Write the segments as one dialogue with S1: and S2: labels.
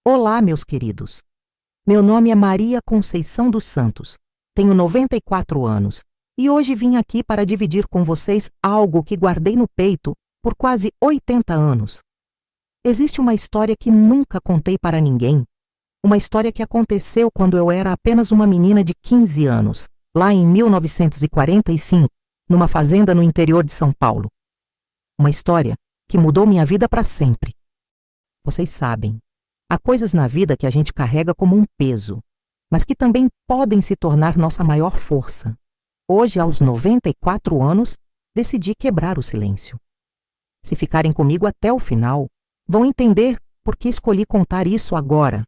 S1: Olá, meus queridos. Meu nome é Maria Conceição dos Santos. Tenho 94 anos e hoje vim aqui para dividir com vocês algo que guardei no peito por quase 80 anos. Existe uma história que nunca contei para ninguém. Uma história que aconteceu quando eu era apenas uma menina de 15 anos, lá em 1945, numa fazenda no interior de São Paulo. Uma história que mudou minha vida para sempre. Vocês sabem, há coisas na vida que a gente carrega como um peso, mas que também podem se tornar nossa maior força. Hoje, aos 94 anos, decidi quebrar o silêncio. Se ficarem comigo até o final, vão entender por que escolhi contar isso agora.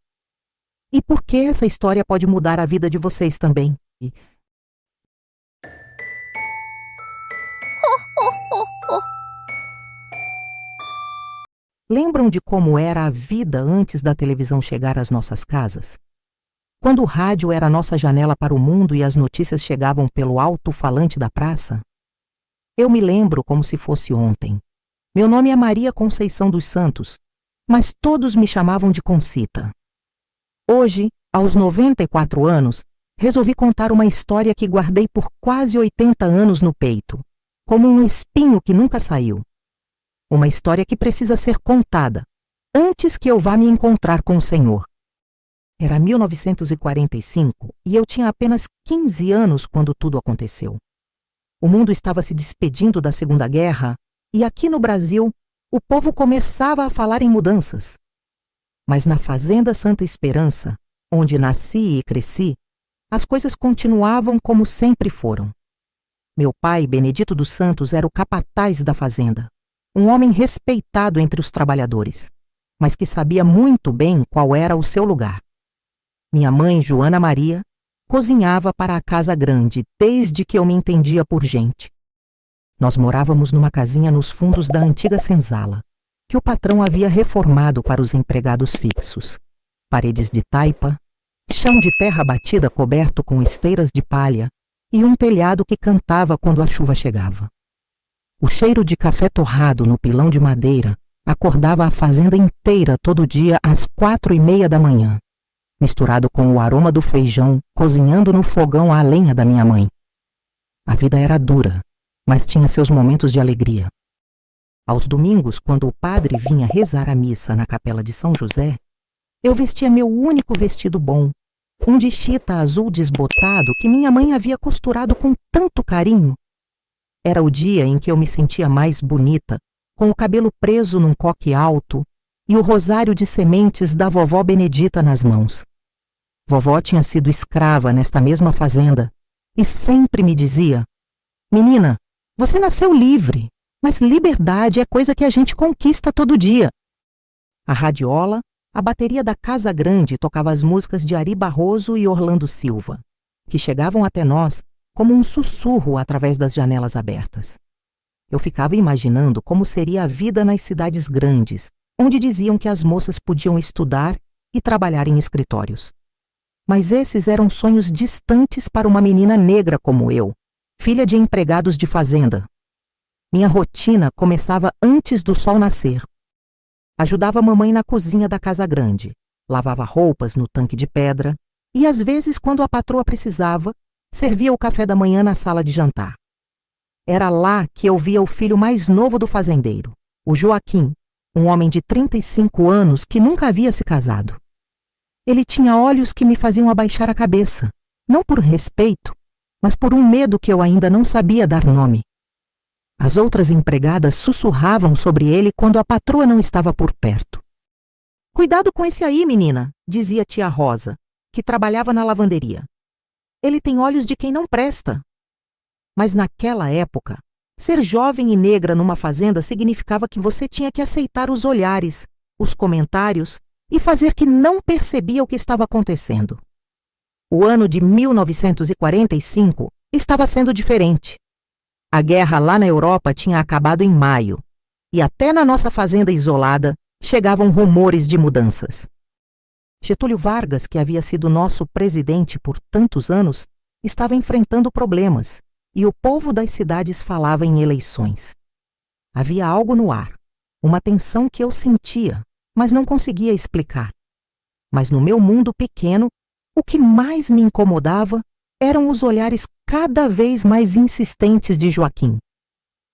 S1: E por que essa história pode mudar a vida de vocês também. Lembram de como era a vida antes da televisão chegar às nossas casas? Quando o rádio era a nossa janela para o mundo e as notícias chegavam pelo alto-falante da praça? Eu me lembro como se fosse ontem. Meu nome é Maria Conceição dos Santos, mas todos me chamavam de Concita. Hoje, aos 94 anos, resolvi contar uma história que guardei por quase 80 anos no peito, como um espinho que nunca saiu. Uma história que precisa ser contada, antes que eu vá me encontrar com o Senhor. Era 1945 e eu tinha apenas 15 anos quando tudo aconteceu. O mundo estava se despedindo da Segunda Guerra e aqui no Brasil o povo começava a falar em mudanças. Mas na Fazenda Santa Esperança, onde nasci e cresci, as coisas continuavam como sempre foram. Meu pai, Benedito dos Santos, era o capataz da fazenda. Um homem respeitado entre os trabalhadores, mas que sabia muito bem qual era o seu lugar. Minha mãe, Joana Maria, cozinhava para a casa grande desde que eu me entendia por gente. Nós morávamos numa casinha nos fundos da antiga senzala, que o patrão havia reformado para os empregados fixos. Paredes de taipa, chão de terra batida coberto com esteiras de palha e um telhado que cantava quando a chuva chegava. O cheiro de café torrado no pilão de madeira acordava a fazenda inteira todo dia às 4:30 da manhã, misturado com o aroma do feijão cozinhando no fogão à lenha da minha mãe. A vida era dura, mas tinha seus momentos de alegria. Aos domingos, quando o padre vinha rezar a missa na capela de São José, eu vestia meu único vestido bom, um de chita azul desbotado que minha mãe havia costurado com tanto carinho. Era o dia em que eu me sentia mais bonita, com o cabelo preso num coque alto e o rosário de sementes da vovó Benedita nas mãos. Vovó tinha sido escrava nesta mesma fazenda e sempre me dizia: "Menina, você nasceu livre, mas liberdade é coisa que a gente conquista todo dia." A radiola, a bateria da Casa Grande tocava as músicas de Ari Barroso e Orlando Silva, que chegavam até nós como um sussurro através das janelas abertas. Eu ficava imaginando como seria a vida nas cidades grandes, onde diziam que as moças podiam estudar e trabalhar em escritórios. Mas esses eram sonhos distantes para uma menina negra como eu, filha de empregados de fazenda. Minha rotina começava antes do sol nascer. Ajudava a mamãe na cozinha da Casa Grande, lavava roupas no tanque de pedra e, às vezes, quando a patroa precisava, servia o café da manhã na sala de jantar. Era lá que eu via o filho mais novo do fazendeiro, o Joaquim, um homem de 35 anos que nunca havia se casado. Ele tinha olhos que me faziam abaixar a cabeça, não por respeito, mas por um medo que eu ainda não sabia dar nome. As outras empregadas sussurravam sobre ele quando a patroa não estava por perto. "Cuidado com esse aí, menina", dizia tia Rosa, que trabalhava na lavanderia. "Ele tem olhos de quem não presta." Mas naquela época, ser jovem e negra numa fazenda significava que você tinha que aceitar os olhares, os comentários e fazer que não percebia o que estava acontecendo. O ano de 1945 estava sendo diferente. A guerra lá na Europa tinha acabado em maio, e até na nossa fazenda isolada chegavam rumores de mudanças. Getúlio Vargas, que havia sido nosso presidente por tantos anos, estava enfrentando problemas, e o povo das cidades falava em eleições. Havia algo no ar, uma tensão que eu sentia, mas não conseguia explicar. Mas no meu mundo pequeno, o que mais me incomodava eram os olhares cada vez mais insistentes de Joaquim.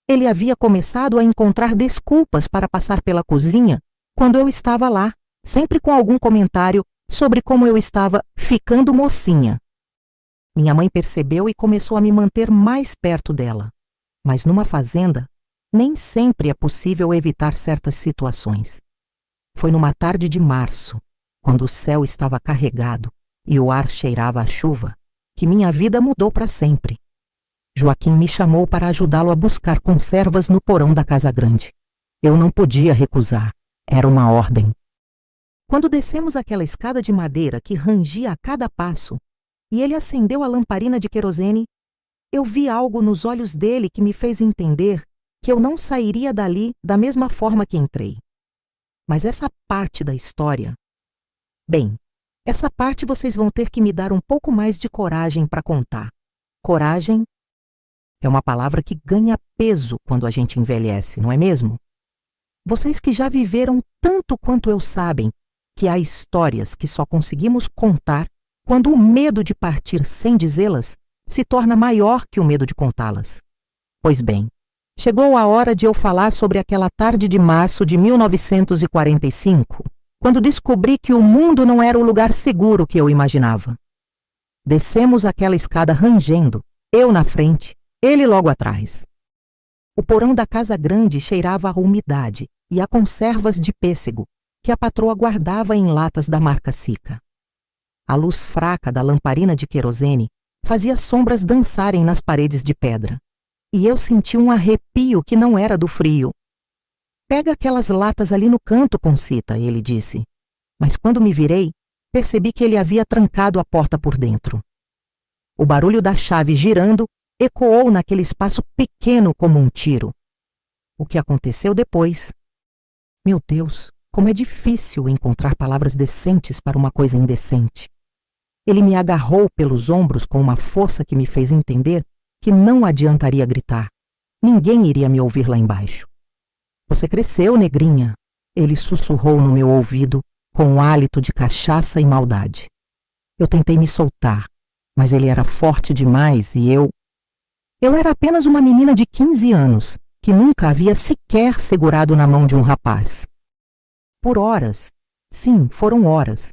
S1: Ele havia começado a encontrar desculpas para passar pela cozinha quando eu estava lá, sempre com algum comentário sobre como eu estava ficando mocinha. Minha mãe percebeu e começou a me manter mais perto dela. Mas numa fazenda, nem sempre é possível evitar certas situações. Foi numa tarde de março, quando o céu estava carregado e o ar cheirava a chuva, que minha vida mudou para sempre. Joaquim me chamou para ajudá-lo a buscar conservas no porão da casa grande. Eu não podia recusar, era uma ordem. Quando descemos aquela escada de madeira que rangia a cada passo, e ele acendeu a lamparina de querosene, eu vi algo nos olhos dele que me fez entender que eu não sairia dali da mesma forma que entrei. Mas essa parte da história... Bem, essa parte vocês vão ter que me dar um pouco mais de coragem para contar. Coragem é uma palavra que ganha peso quando a gente envelhece, não é mesmo? Vocês que já viveram tanto quanto eu sabem que há histórias que só conseguimos contar quando o medo de partir sem dizê-las se torna maior que o medo de contá-las. Pois bem, chegou a hora de eu falar sobre aquela tarde de março de 1945, quando descobri que o mundo não era o lugar seguro que eu imaginava. Descemos aquela escada rangendo, eu na frente, ele logo atrás. O porão da casa grande cheirava a umidade e a conservas de pêssego que a patroa guardava em latas da marca Sica. A luz fraca da lamparina de querosene fazia sombras dançarem nas paredes de pedra, e eu senti um arrepio que não era do frio. Pega aquelas latas ali no canto, Concita, ele disse. Mas quando me virei, percebi que ele havia trancado a porta por dentro. O barulho da chave girando ecoou naquele espaço pequeno como um tiro. O que aconteceu depois? Meu Deus, como é difícil encontrar palavras decentes para uma coisa indecente. Ele me agarrou pelos ombros com uma força que me fez entender que não adiantaria gritar. Ninguém iria me ouvir lá embaixo. Você cresceu, negrinha, ele sussurrou no meu ouvido com um hálito de cachaça e maldade. Eu tentei me soltar, mas ele era forte demais e eu era apenas uma menina de 15 anos, que nunca havia sequer segurado na mão de um rapaz. Por horas, sim, foram horas,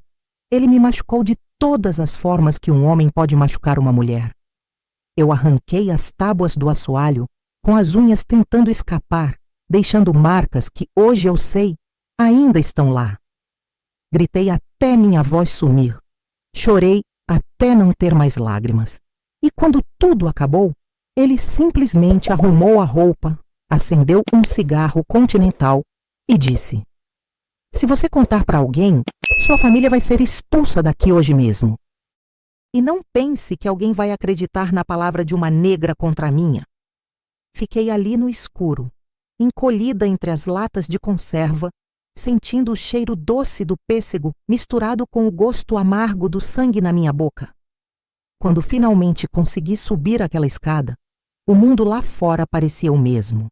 S1: ele me machucou de todas as formas que um homem pode machucar uma mulher. Eu arranquei as tábuas do assoalho, com as unhas tentando escapar, deixando marcas que, hoje eu sei, ainda estão lá. Gritei até minha voz sumir. Chorei até não ter mais lágrimas. E quando tudo acabou, ele simplesmente arrumou a roupa, acendeu um cigarro continental e disse: se você contar para alguém, sua família vai ser expulsa daqui hoje mesmo. E não pense que alguém vai acreditar na palavra de uma negra contra a minha. Fiquei ali no escuro, encolhida entre as latas de conserva, sentindo o cheiro doce do pêssego misturado com o gosto amargo do sangue na minha boca. Quando finalmente consegui subir aquela escada, o mundo lá fora parecia o mesmo.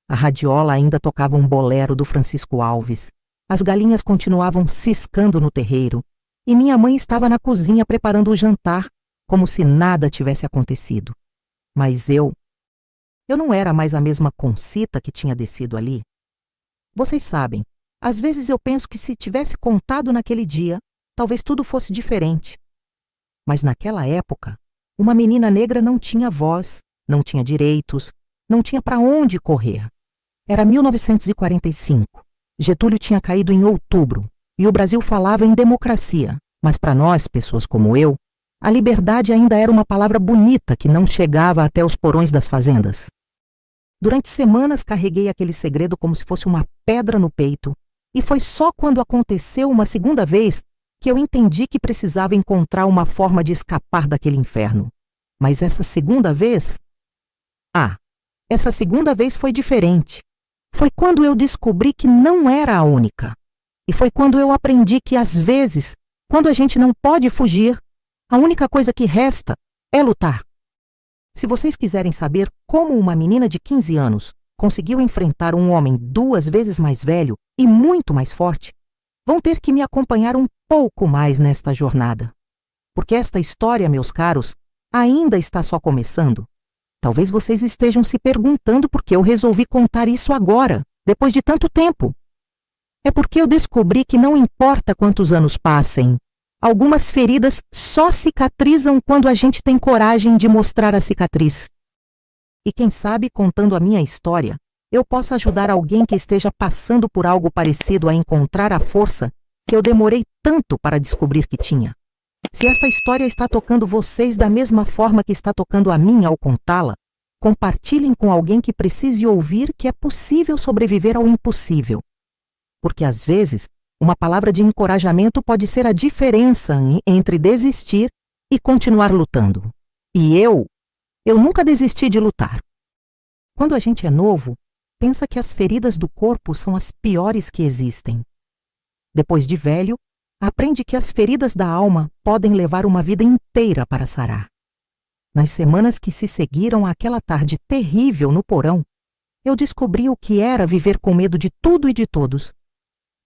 S1: A radiola ainda tocava um bolero do Francisco Alves, as galinhas continuavam ciscando no terreiro, e minha mãe estava na cozinha preparando o jantar, como se nada tivesse acontecido. Mas eu não era mais a mesma Concita que tinha descido ali. Vocês sabem, às vezes eu penso que se tivesse contado naquele dia, talvez tudo fosse diferente. Mas naquela época, uma menina negra não tinha voz, não tinha direitos, não tinha para onde correr. Era 1945. Getúlio tinha caído em outubro, e o Brasil falava em democracia, mas para nós, pessoas como eu, a liberdade ainda era uma palavra bonita que não chegava até os porões das fazendas. Durante semanas carreguei aquele segredo como se fosse uma pedra no peito, e foi só quando aconteceu uma segunda vez que eu entendi que precisava encontrar uma forma de escapar daquele inferno. Mas essa segunda vez... essa segunda vez foi diferente. Foi quando eu descobri que não era a única. E foi quando eu aprendi que, às vezes, quando a gente não pode fugir, a única coisa que resta é lutar. Se vocês quiserem saber como uma menina de 15 anos conseguiu enfrentar um homem 2 vezes mais velho e muito mais forte, vão ter que me acompanhar um pouco mais nesta jornada. Porque esta história, meus caros, ainda está só começando. Talvez vocês estejam se perguntando por que eu resolvi contar isso agora, depois de tanto tempo. É porque eu descobri que não importa quantos anos passem, algumas feridas só cicatrizam quando a gente tem coragem de mostrar a cicatriz. E quem sabe, contando a minha história, eu possa ajudar alguém que esteja passando por algo parecido a encontrar a força que eu demorei tanto para descobrir que tinha. Se esta história está tocando vocês da mesma forma que está tocando a mim ao contá-la, compartilhem com alguém que precise ouvir que é possível sobreviver ao impossível. Porque às vezes, uma palavra de encorajamento pode ser a diferença entre desistir e continuar lutando. E eu nunca desisti de lutar. Quando a gente é novo, pensa que as feridas do corpo são as piores que existem. Depois de velho, aprende que as feridas da alma podem levar uma vida inteira para sarar. Nas semanas que se seguiram àquela tarde terrível no porão, eu descobri o que era viver com medo de tudo e de todos.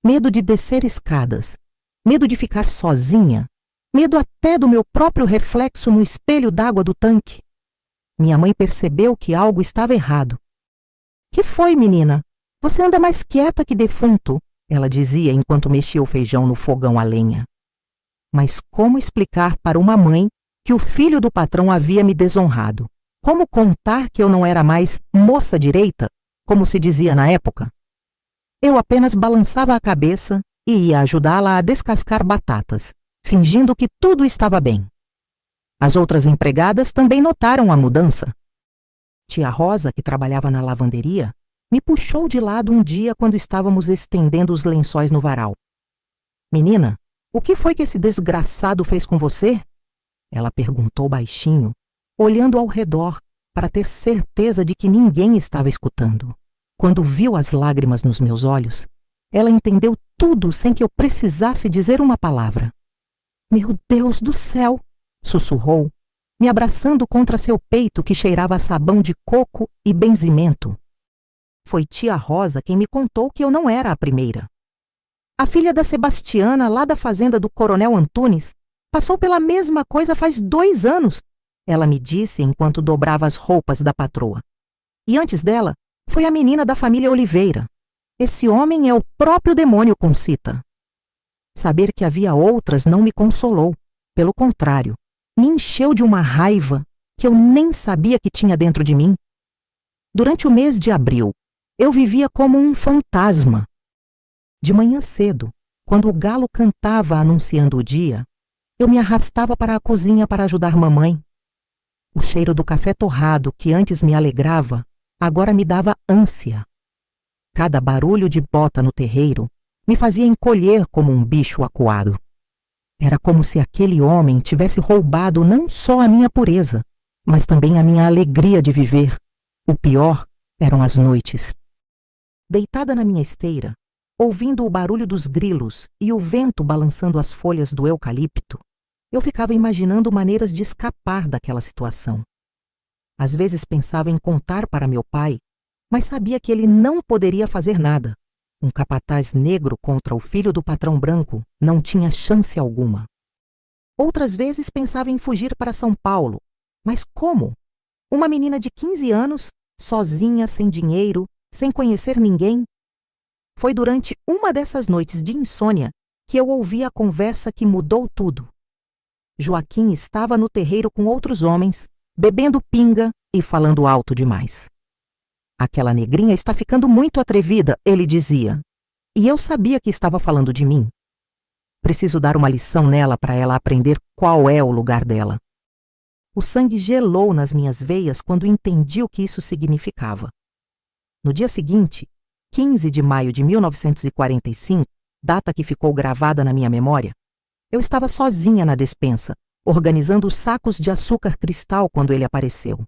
S1: Medo de descer escadas, medo de ficar sozinha, medo até do meu próprio reflexo no espelho d'água do tanque. Minha mãe percebeu que algo estava errado. "Que foi, menina? Você anda mais quieta que defunto", ela dizia enquanto mexia o feijão no fogão a lenha. Mas como explicar para uma mãe que o filho do patrão havia me desonrado? Como contar que eu não era mais moça direita, como se dizia na época? Eu apenas balançava a cabeça e ia ajudá-la a descascar batatas, fingindo que tudo estava bem. As outras empregadas também notaram a mudança. Tia Rosa, que trabalhava na lavanderia, me puxou de lado um dia quando estávamos estendendo os lençóis no varal. "Menina, o que foi que esse desgraçado fez com você?" Ela perguntou baixinho, olhando ao redor para ter certeza de que ninguém estava escutando. Quando viu as lágrimas nos meus olhos, ela entendeu tudo sem que eu precisasse dizer uma palavra. "Meu Deus do céu!" sussurrou, me abraçando contra seu peito que cheirava a sabão de coco e benzimento. Foi tia Rosa quem me contou que eu não era a primeira. A filha da Sebastiana, lá da fazenda do Coronel Antunes, passou pela mesma coisa faz 2 anos, ela me disse enquanto dobrava as roupas da patroa. E antes dela, foi a menina da família Oliveira. Esse homem é o próprio demônio, Concita. Saber que havia outras não me consolou. Pelo contrário, me encheu de uma raiva que eu nem sabia que tinha dentro de mim. Durante o mês de abril, eu vivia como um fantasma. De manhã cedo, quando o galo cantava anunciando o dia, eu me arrastava para a cozinha para ajudar mamãe. O cheiro do café torrado, que antes me alegrava, agora me dava ânsia. Cada barulho de bota no terreiro me fazia encolher como um bicho acuado. Era como se aquele homem tivesse roubado não só a minha pureza, mas também a minha alegria de viver. O pior eram as noites. Deitada na minha esteira, ouvindo o barulho dos grilos e o vento balançando as folhas do eucalipto, eu ficava imaginando maneiras de escapar daquela situação. Às vezes pensava em contar para meu pai, mas sabia que ele não poderia fazer nada. Um capataz negro contra o filho do patrão branco não tinha chance alguma. Outras vezes pensava em fugir para São Paulo. Mas como? Uma menina de 15 anos, sozinha, sem dinheiro, sem conhecer ninguém? Foi durante uma dessas noites de insônia que eu ouvi a conversa que mudou tudo. Joaquim estava no terreiro com outros homens, bebendo pinga e falando alto demais. "Aquela negrinha está ficando muito atrevida", ele dizia. E eu sabia que estava falando de mim. Preciso dar uma lição nela para ela aprender qual é o lugar dela. O sangue gelou nas minhas veias quando entendi o que isso significava. No dia seguinte, 15 de maio de 1945, data que ficou gravada na minha memória, eu estava sozinha na despensa, organizando os sacos de açúcar cristal quando ele apareceu.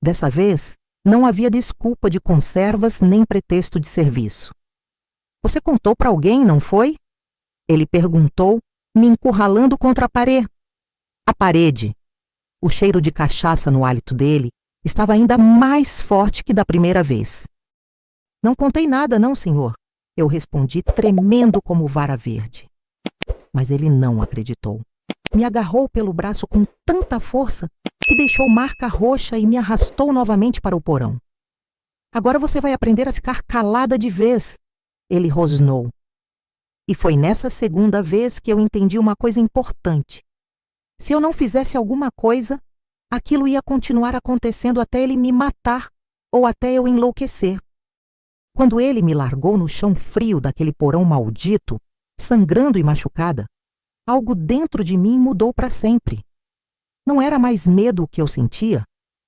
S1: Dessa vez, não havia desculpa de conservas nem pretexto de serviço. "Você contou para alguém, não foi?" Ele perguntou, me encurralando contra a parede. A parede. O cheiro de cachaça no hálito dele estava ainda mais forte que da primeira vez. "Não contei nada, não, senhor. Eu respondi tremendo como vara verde. Mas ele não acreditou. Me agarrou pelo braço com tanta força que deixou marca roxa e me arrastou novamente para o porão. Agora você vai aprender a ficar calada de vez, ele rosnou. E foi nessa segunda vez que eu entendi uma coisa importante. Se eu não fizesse alguma coisa, aquilo ia continuar acontecendo até ele me matar ou até eu enlouquecer. Quando ele me largou no chão frio daquele porão maldito, sangrando e machucada, algo dentro de mim mudou para sempre. Não era mais medo o que eu sentia,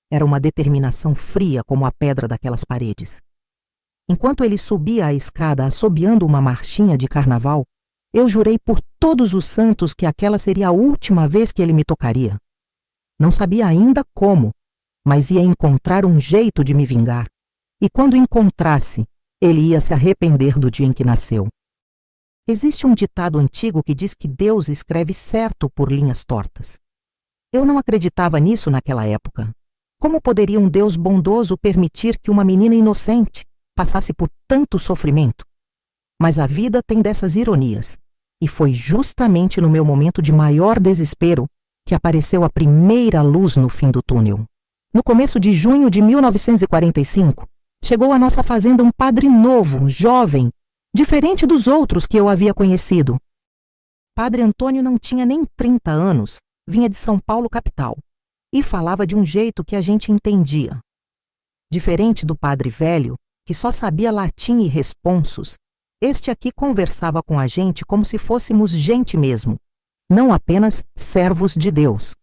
S1: era uma determinação fria como a pedra daquelas paredes. Enquanto ele subia a escada assobiando uma marchinha de carnaval, eu jurei por todos os santos que aquela seria a última vez que ele me tocaria. Não sabia ainda como, mas ia encontrar um jeito de me vingar. E quando encontrasse, ele ia se arrepender do dia em que nasceu. Existe um ditado antigo que diz que Deus escreve certo por linhas tortas. Eu não acreditava nisso naquela época. Como poderia um Deus bondoso permitir que uma menina inocente passasse por tanto sofrimento? Mas a vida tem dessas ironias. E foi justamente no meu momento de maior desespero que apareceu a primeira luz no fim do túnel. No começo de junho de 1945, chegou à nossa fazenda um padre novo, jovem, diferente dos outros que eu havia conhecido. Padre Antônio não tinha nem 30 anos, vinha de São Paulo, capital, e falava de um jeito que a gente entendia. Diferente do padre velho, que só sabia latim e responsos, este aqui conversava com a gente como se fôssemos gente mesmo, não apenas servos de Deus.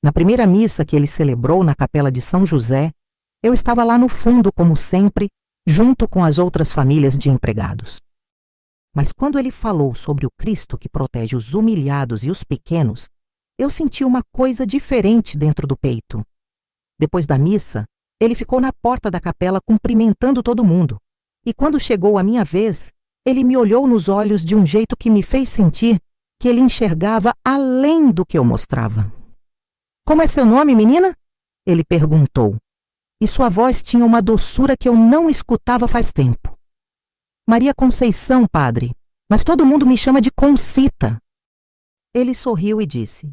S1: Na primeira missa que ele celebrou na capela de São José, eu estava lá no fundo, como sempre, junto com as outras famílias de empregados. Mas quando ele falou sobre o Cristo que protege os humilhados e os pequenos, eu senti uma coisa diferente dentro do peito. Depois da missa, ele ficou na porta da capela cumprimentando todo mundo. E quando chegou a minha vez, ele me olhou nos olhos de um jeito que me fez sentir que ele enxergava além do que eu mostrava. "Como é seu nome, menina?" ele perguntou. E sua voz tinha uma doçura que eu não escutava faz tempo. "Maria Conceição, padre, mas todo mundo me chama de Concita." Ele sorriu e disse: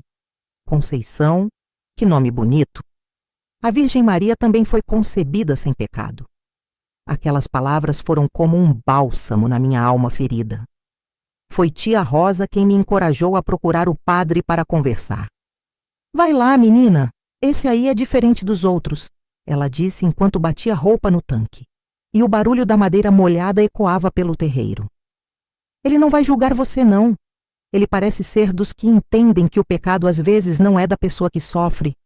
S1: "Conceição, que nome bonito. A Virgem Maria também foi concebida sem pecado." Aquelas palavras foram como um bálsamo na minha alma ferida. Foi tia Rosa quem me encorajou a procurar o padre para conversar. "Vai lá, menina, esse aí é diferente dos outros," ela disse enquanto batia roupa no tanque, e o barulho da madeira molhada ecoava pelo terreiro. "Ele não vai julgar você, não. Ele parece ser dos que entendem que o pecado às vezes não é da pessoa que sofre."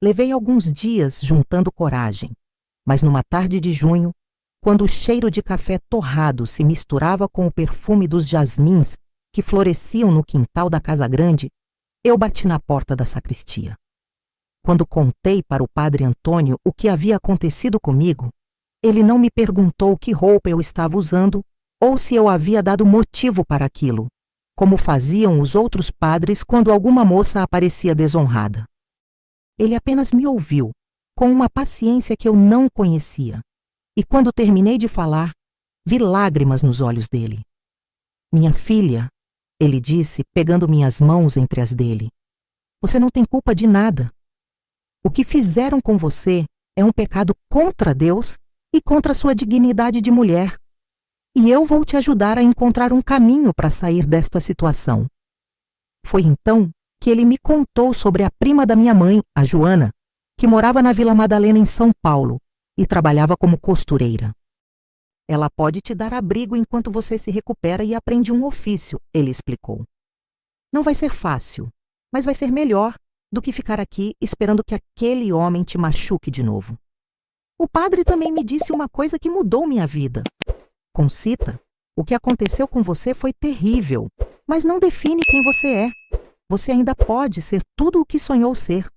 S1: Levei alguns dias juntando coragem, mas numa tarde de junho, quando o cheiro de café torrado se misturava com o perfume dos jasmins que floresciam no quintal da casa grande, eu bati na porta da sacristia. Quando contei para o padre Antônio o que havia acontecido comigo, ele não me perguntou que roupa eu estava usando ou se eu havia dado motivo para aquilo, como faziam os outros padres quando alguma moça aparecia desonrada. Ele apenas me ouviu, com uma paciência que eu não conhecia, e quando terminei de falar, vi lágrimas nos olhos dele. "Minha filha," ele disse, pegando minhas mãos entre as dele, "você não tem culpa de nada. O que fizeram com você é um pecado contra Deus e contra sua dignidade de mulher. E eu vou te ajudar a encontrar um caminho para sair desta situação." Foi então que ele me contou sobre a prima da minha mãe, a Joana, que morava na Vila Madalena, em São Paulo, e trabalhava como costureira. "Ela pode te dar abrigo enquanto você se recupera e aprende um ofício," ele explicou. "Não vai ser fácil, mas vai ser melhor do que ficar aqui esperando que aquele homem te machuque de novo. O padre também me disse uma coisa que mudou minha vida. Concita, o que aconteceu com você foi terrível, mas não define quem você é. Você ainda pode ser tudo o que sonhou ser."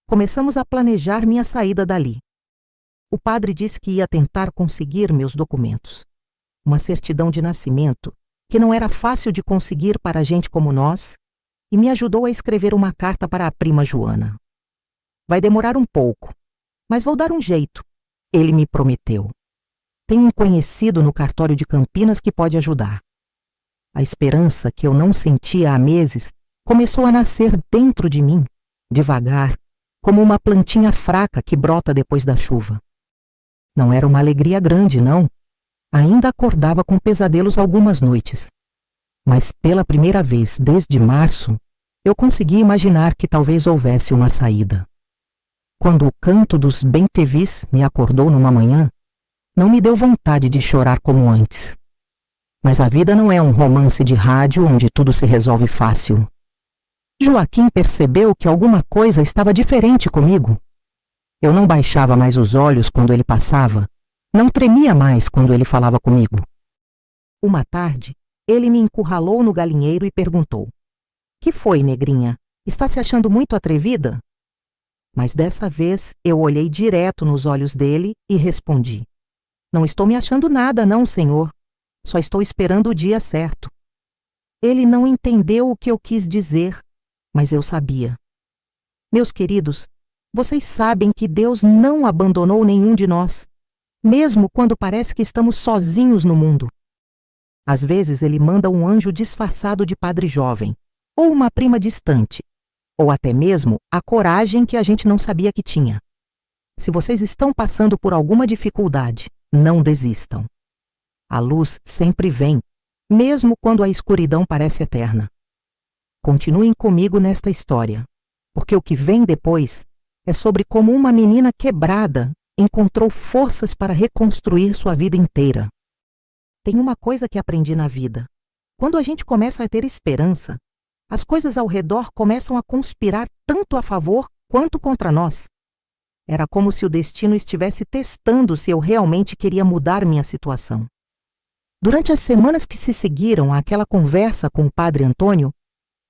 S1: Começamos a planejar minha saída dali. O padre disse que ia tentar conseguir meus documentos. Uma certidão de nascimento, que não era fácil de conseguir para gente como nós, e me ajudou a escrever uma carta para a prima Joana. "Vai demorar um pouco, mas vou dar um jeito," ele me prometeu. Tenho um conhecido no cartório de Campinas que pode ajudar. A esperança que eu não sentia há meses começou a nascer dentro de mim, devagar, como uma plantinha fraca que brota depois da chuva. Não era uma alegria grande, não. Ainda acordava com pesadelos algumas noites. Mas pela primeira vez desde março, eu consegui imaginar que talvez houvesse uma saída. Quando o canto dos bem-te-vis me acordou numa manhã, não me deu vontade de chorar como antes. Mas a vida não é um romance de rádio onde tudo se resolve fácil. Joaquim percebeu que alguma coisa estava diferente comigo. Eu não baixava mais os olhos quando ele passava, não tremia mais quando ele falava comigo. Uma tarde, ele me encurralou no galinheiro e perguntou: "Que foi, negrinha? Está se achando muito atrevida?" Mas dessa vez eu olhei direto nos olhos dele e respondi: "Não estou me achando nada, não, senhor. Só estou esperando o dia certo." Ele não entendeu o que eu quis dizer, mas eu sabia. Meus queridos, vocês sabem que Deus não abandonou nenhum de nós, mesmo quando parece que estamos sozinhos no mundo. Às vezes ele manda um anjo disfarçado de padre jovem, ou uma prima distante, ou até mesmo a coragem que a gente não sabia que tinha. Se vocês estão passando por alguma dificuldade, não desistam. A luz sempre vem, mesmo quando a escuridão parece eterna. Continuem comigo nesta história, porque o que vem depois é sobre como uma menina quebrada encontrou forças para reconstruir sua vida inteira. Tem uma coisa que aprendi na vida. Quando a gente começa a ter esperança, as coisas ao redor começam a conspirar tanto a favor quanto contra nós. Era como se o destino estivesse testando se eu realmente queria mudar minha situação. Durante as semanas que se seguiram àquela conversa com o padre Antônio,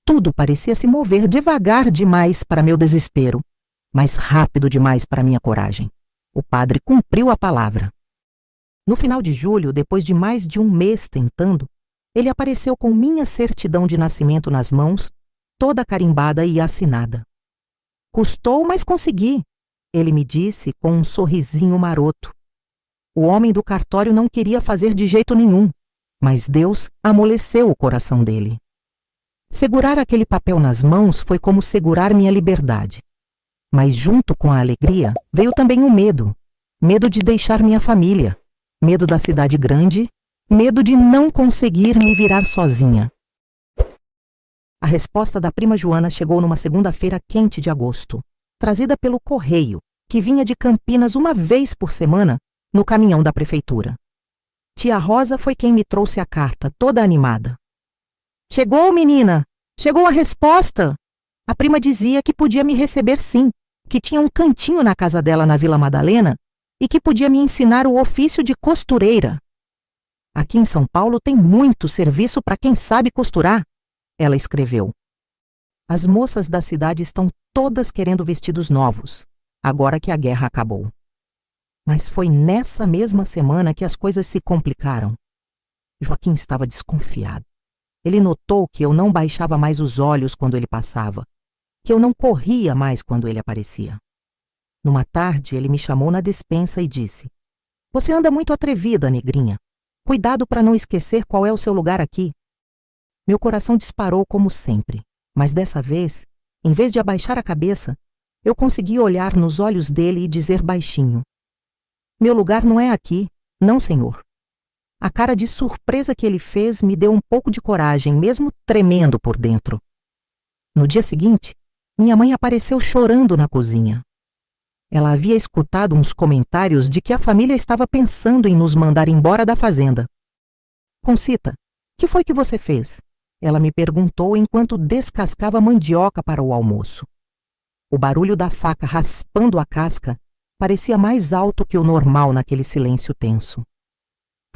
S1: tudo parecia se mover devagar demais para meu desespero, mas rápido demais para minha coragem. O padre cumpriu a palavra. No final de julho, depois de mais de um mês tentando, ele apareceu com minha certidão de nascimento nas mãos, toda carimbada e assinada. "Custou, mas consegui", ele me disse com um sorrisinho maroto. O homem do cartório não queria fazer de jeito nenhum, mas Deus amoleceu o coração dele. Segurar aquele papel nas mãos foi como segurar minha liberdade. Mas junto com a alegria veio também o medo. Medo de deixar minha família, medo da cidade grande, medo de não conseguir me virar sozinha. A resposta da prima Joana chegou numa segunda-feira quente de agosto, trazida pelo correio, que vinha de Campinas uma vez por semana no caminhão da prefeitura. Tia Rosa foi quem me trouxe a carta, toda animada. "Chegou, menina! Chegou a resposta!" A prima dizia que podia me receber sim, que tinha um cantinho na casa dela na Vila Madalena e que podia me ensinar o ofício de costureira. "Aqui em São Paulo tem muito serviço para quem sabe costurar", ela escreveu. "As moças da cidade estão todas querendo vestidos novos, agora que a guerra acabou." Mas foi nessa mesma semana que as coisas se complicaram. Joaquim estava desconfiado. Ele notou que eu não baixava mais os olhos quando ele passava, que eu não corria mais quando ele aparecia. Numa tarde, ele me chamou na despensa e disse: "Você anda muito atrevida, negrinha. Cuidado para não esquecer qual é o seu lugar aqui." Meu coração disparou como sempre, mas dessa vez, em vez de abaixar a cabeça, eu consegui olhar nos olhos dele e dizer baixinho: "Meu lugar não é aqui, não, senhor." A cara de surpresa que ele fez me deu um pouco de coragem, mesmo tremendo por dentro. No dia seguinte, minha mãe apareceu chorando na cozinha. Ela havia escutado uns comentários de que a família estava pensando em nos mandar embora da fazenda. "Concita, que foi que você fez?" ela me perguntou enquanto descascava mandioca para o almoço. O barulho da faca raspando a casca parecia mais alto que o normal naquele silêncio tenso.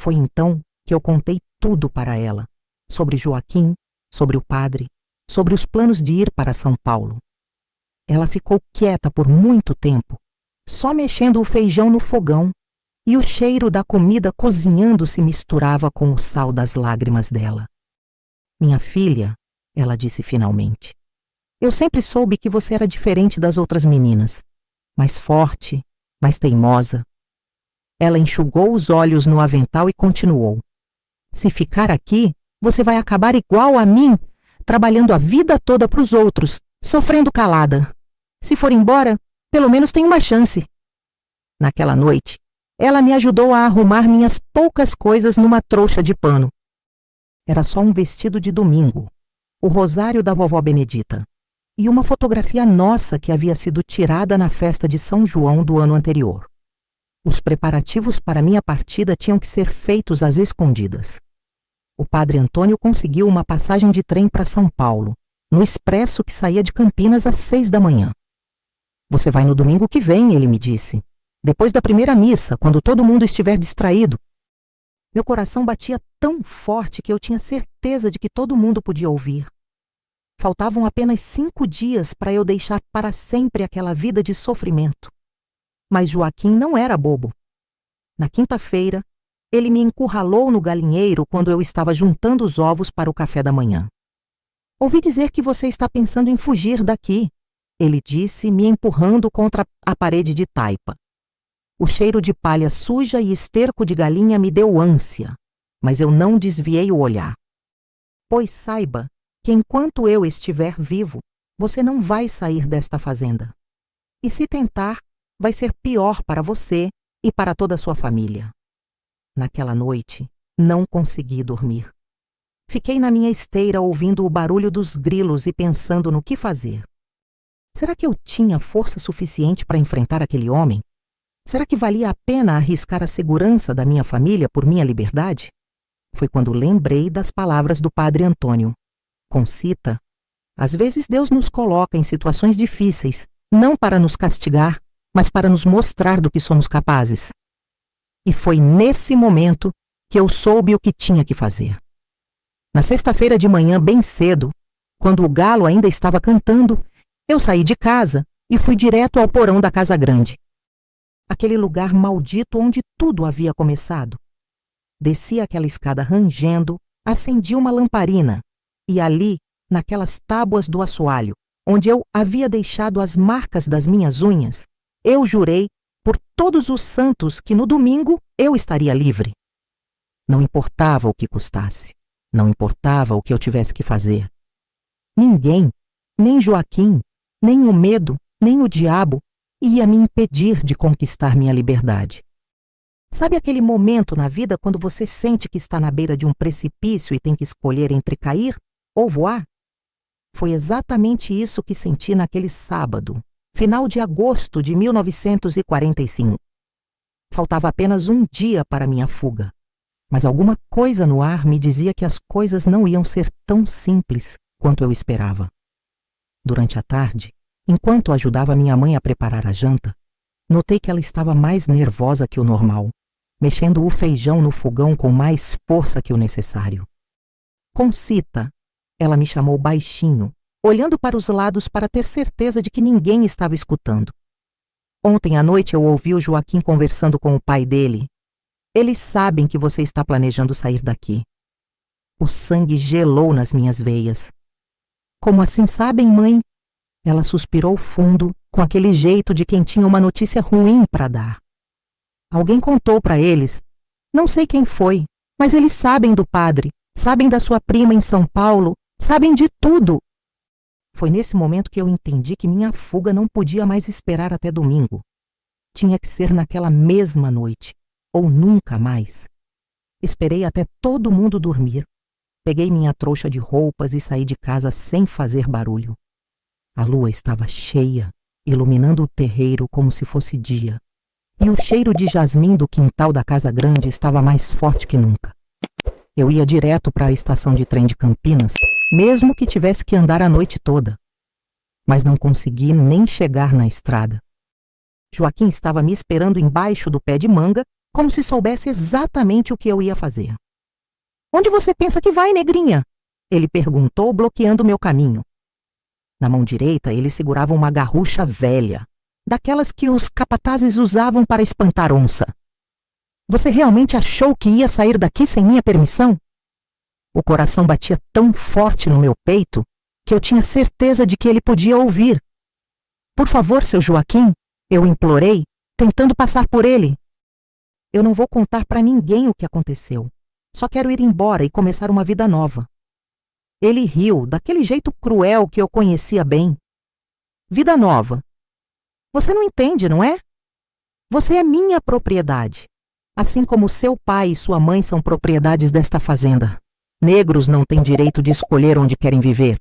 S1: Foi então que eu contei tudo para ela, sobre Joaquim, sobre o padre, sobre os planos de ir para São Paulo. Ela ficou quieta por muito tempo, só mexendo o feijão no fogão, e o cheiro da comida cozinhando se misturava com o sal das lágrimas dela. "Minha filha", ela disse finalmente, "eu sempre soube que você era diferente das outras meninas, mais forte, mais teimosa. Ela enxugou os olhos no avental e continuou. Se ficar aqui, você vai acabar igual a mim, trabalhando a vida toda para os outros, sofrendo calada. Se for embora, pelo menos tem uma chance. Naquela noite, ela me ajudou a arrumar minhas poucas coisas numa trouxa de pano. Era só um vestido de domingo, o rosário da vovó Benedita e uma fotografia nossa que havia sido tirada na festa de São João do ano anterior. Os preparativos para minha partida tinham que ser feitos às escondidas. O padre Antônio conseguiu uma passagem de trem para São Paulo, no expresso que saía de Campinas às 6 da manhã. Você vai no domingo que vem, ele me disse, depois da primeira missa, quando todo mundo estiver distraído. Meu coração batia tão forte que eu tinha certeza de que todo mundo podia ouvir. Faltavam apenas 5 dias para eu deixar para sempre aquela vida de sofrimento. Mas Joaquim não era bobo. Na quinta-feira, ele me encurralou no galinheiro quando eu estava juntando os ovos para o café da manhã. Ouvi dizer que você está pensando em fugir daqui, ele disse, me empurrando contra a parede de taipa. O cheiro de palha suja e esterco de galinha me deu ânsia, mas eu não desviei o olhar. Pois saiba que enquanto eu estiver vivo, você não vai sair desta fazenda. E se tentar, vai ser pior para você e para toda a sua família. Naquela noite, não consegui dormir. Fiquei na minha esteira ouvindo o barulho dos grilos e pensando no que fazer. Será que eu tinha força suficiente para enfrentar aquele homem? Será que valia a pena arriscar a segurança da minha família por minha liberdade? Foi quando lembrei das palavras do padre Antônio. Concita, às vezes Deus nos coloca em situações difíceis, não para nos castigar, mas para nos mostrar do que somos capazes. E foi nesse momento que eu soube o que tinha que fazer. Na sexta-feira de manhã, bem cedo, quando o galo ainda estava cantando, eu saí de casa e fui direto ao porão da casa grande. Aquele lugar maldito onde tudo havia começado. Desci aquela escada rangendo, acendi uma lamparina e ali, naquelas tábuas do assoalho, onde eu havia deixado as marcas das minhas unhas, eu jurei por todos os santos que no domingo eu estaria livre. Não importava o que custasse, não importava o que eu tivesse que fazer. Ninguém, nem Joaquim, nem o medo, nem o diabo, ia me impedir de conquistar minha liberdade. Sabe aquele momento na vida quando você sente que está na beira de um precipício e tem que escolher entre cair ou voar? Foi exatamente isso que senti naquele sábado, final de agosto de 1945. Faltava apenas um dia para minha fuga, mas alguma coisa no ar me dizia que as coisas não iam ser tão simples quanto eu esperava. Durante a tarde, enquanto ajudava minha mãe a preparar a janta, notei que ela estava mais nervosa que o normal, mexendo o feijão no fogão com mais força que o necessário. Concita, ela me chamou baixinho, olhando para os lados para ter certeza de que ninguém estava escutando. Ontem à noite eu ouvi o Joaquim conversando com o pai dele. Eles sabem que você está planejando sair daqui. O sangue gelou nas minhas veias. Como assim sabem, mãe? Ela suspirou fundo, com aquele jeito de quem tinha uma notícia ruim para dar. Alguém contou para eles. Não sei quem foi, mas eles sabem do padre, sabem da sua prima em São Paulo, sabem de tudo. Foi nesse momento que eu entendi que minha fuga não podia mais esperar até domingo. Tinha que ser naquela mesma noite, ou nunca mais. Esperei até todo mundo dormir. Peguei minha trouxa de roupas e saí de casa sem fazer barulho. A lua estava cheia, iluminando o terreiro como se fosse dia. E o cheiro de jasmim do quintal da casa grande estava mais forte que nunca. Eu ia direto para a estação de trem de Campinas, mesmo que tivesse que andar a noite toda. Mas não consegui nem chegar na estrada. Joaquim estava me esperando embaixo do pé de manga, como se soubesse exatamente o que eu ia fazer. "Onde você pensa que vai, negrinha?" ele perguntou, bloqueando meu caminho. Na mão direita, ele segurava uma garrucha velha, daquelas que os capatazes usavam para espantar onça. "Você realmente achou que ia sair daqui sem minha permissão?" O coração batia tão forte no meu peito que eu tinha certeza de que ele podia ouvir. "Por favor, seu Joaquim", eu implorei, tentando passar por ele. Eu não vou contar para ninguém o que aconteceu. Só quero ir embora e começar uma vida nova. Ele riu, daquele jeito cruel que eu conhecia bem. Vida nova. Você não entende, não é? Você é minha propriedade. Assim como seu pai e sua mãe são propriedades desta fazenda. Negros não têm direito de escolher onde querem viver.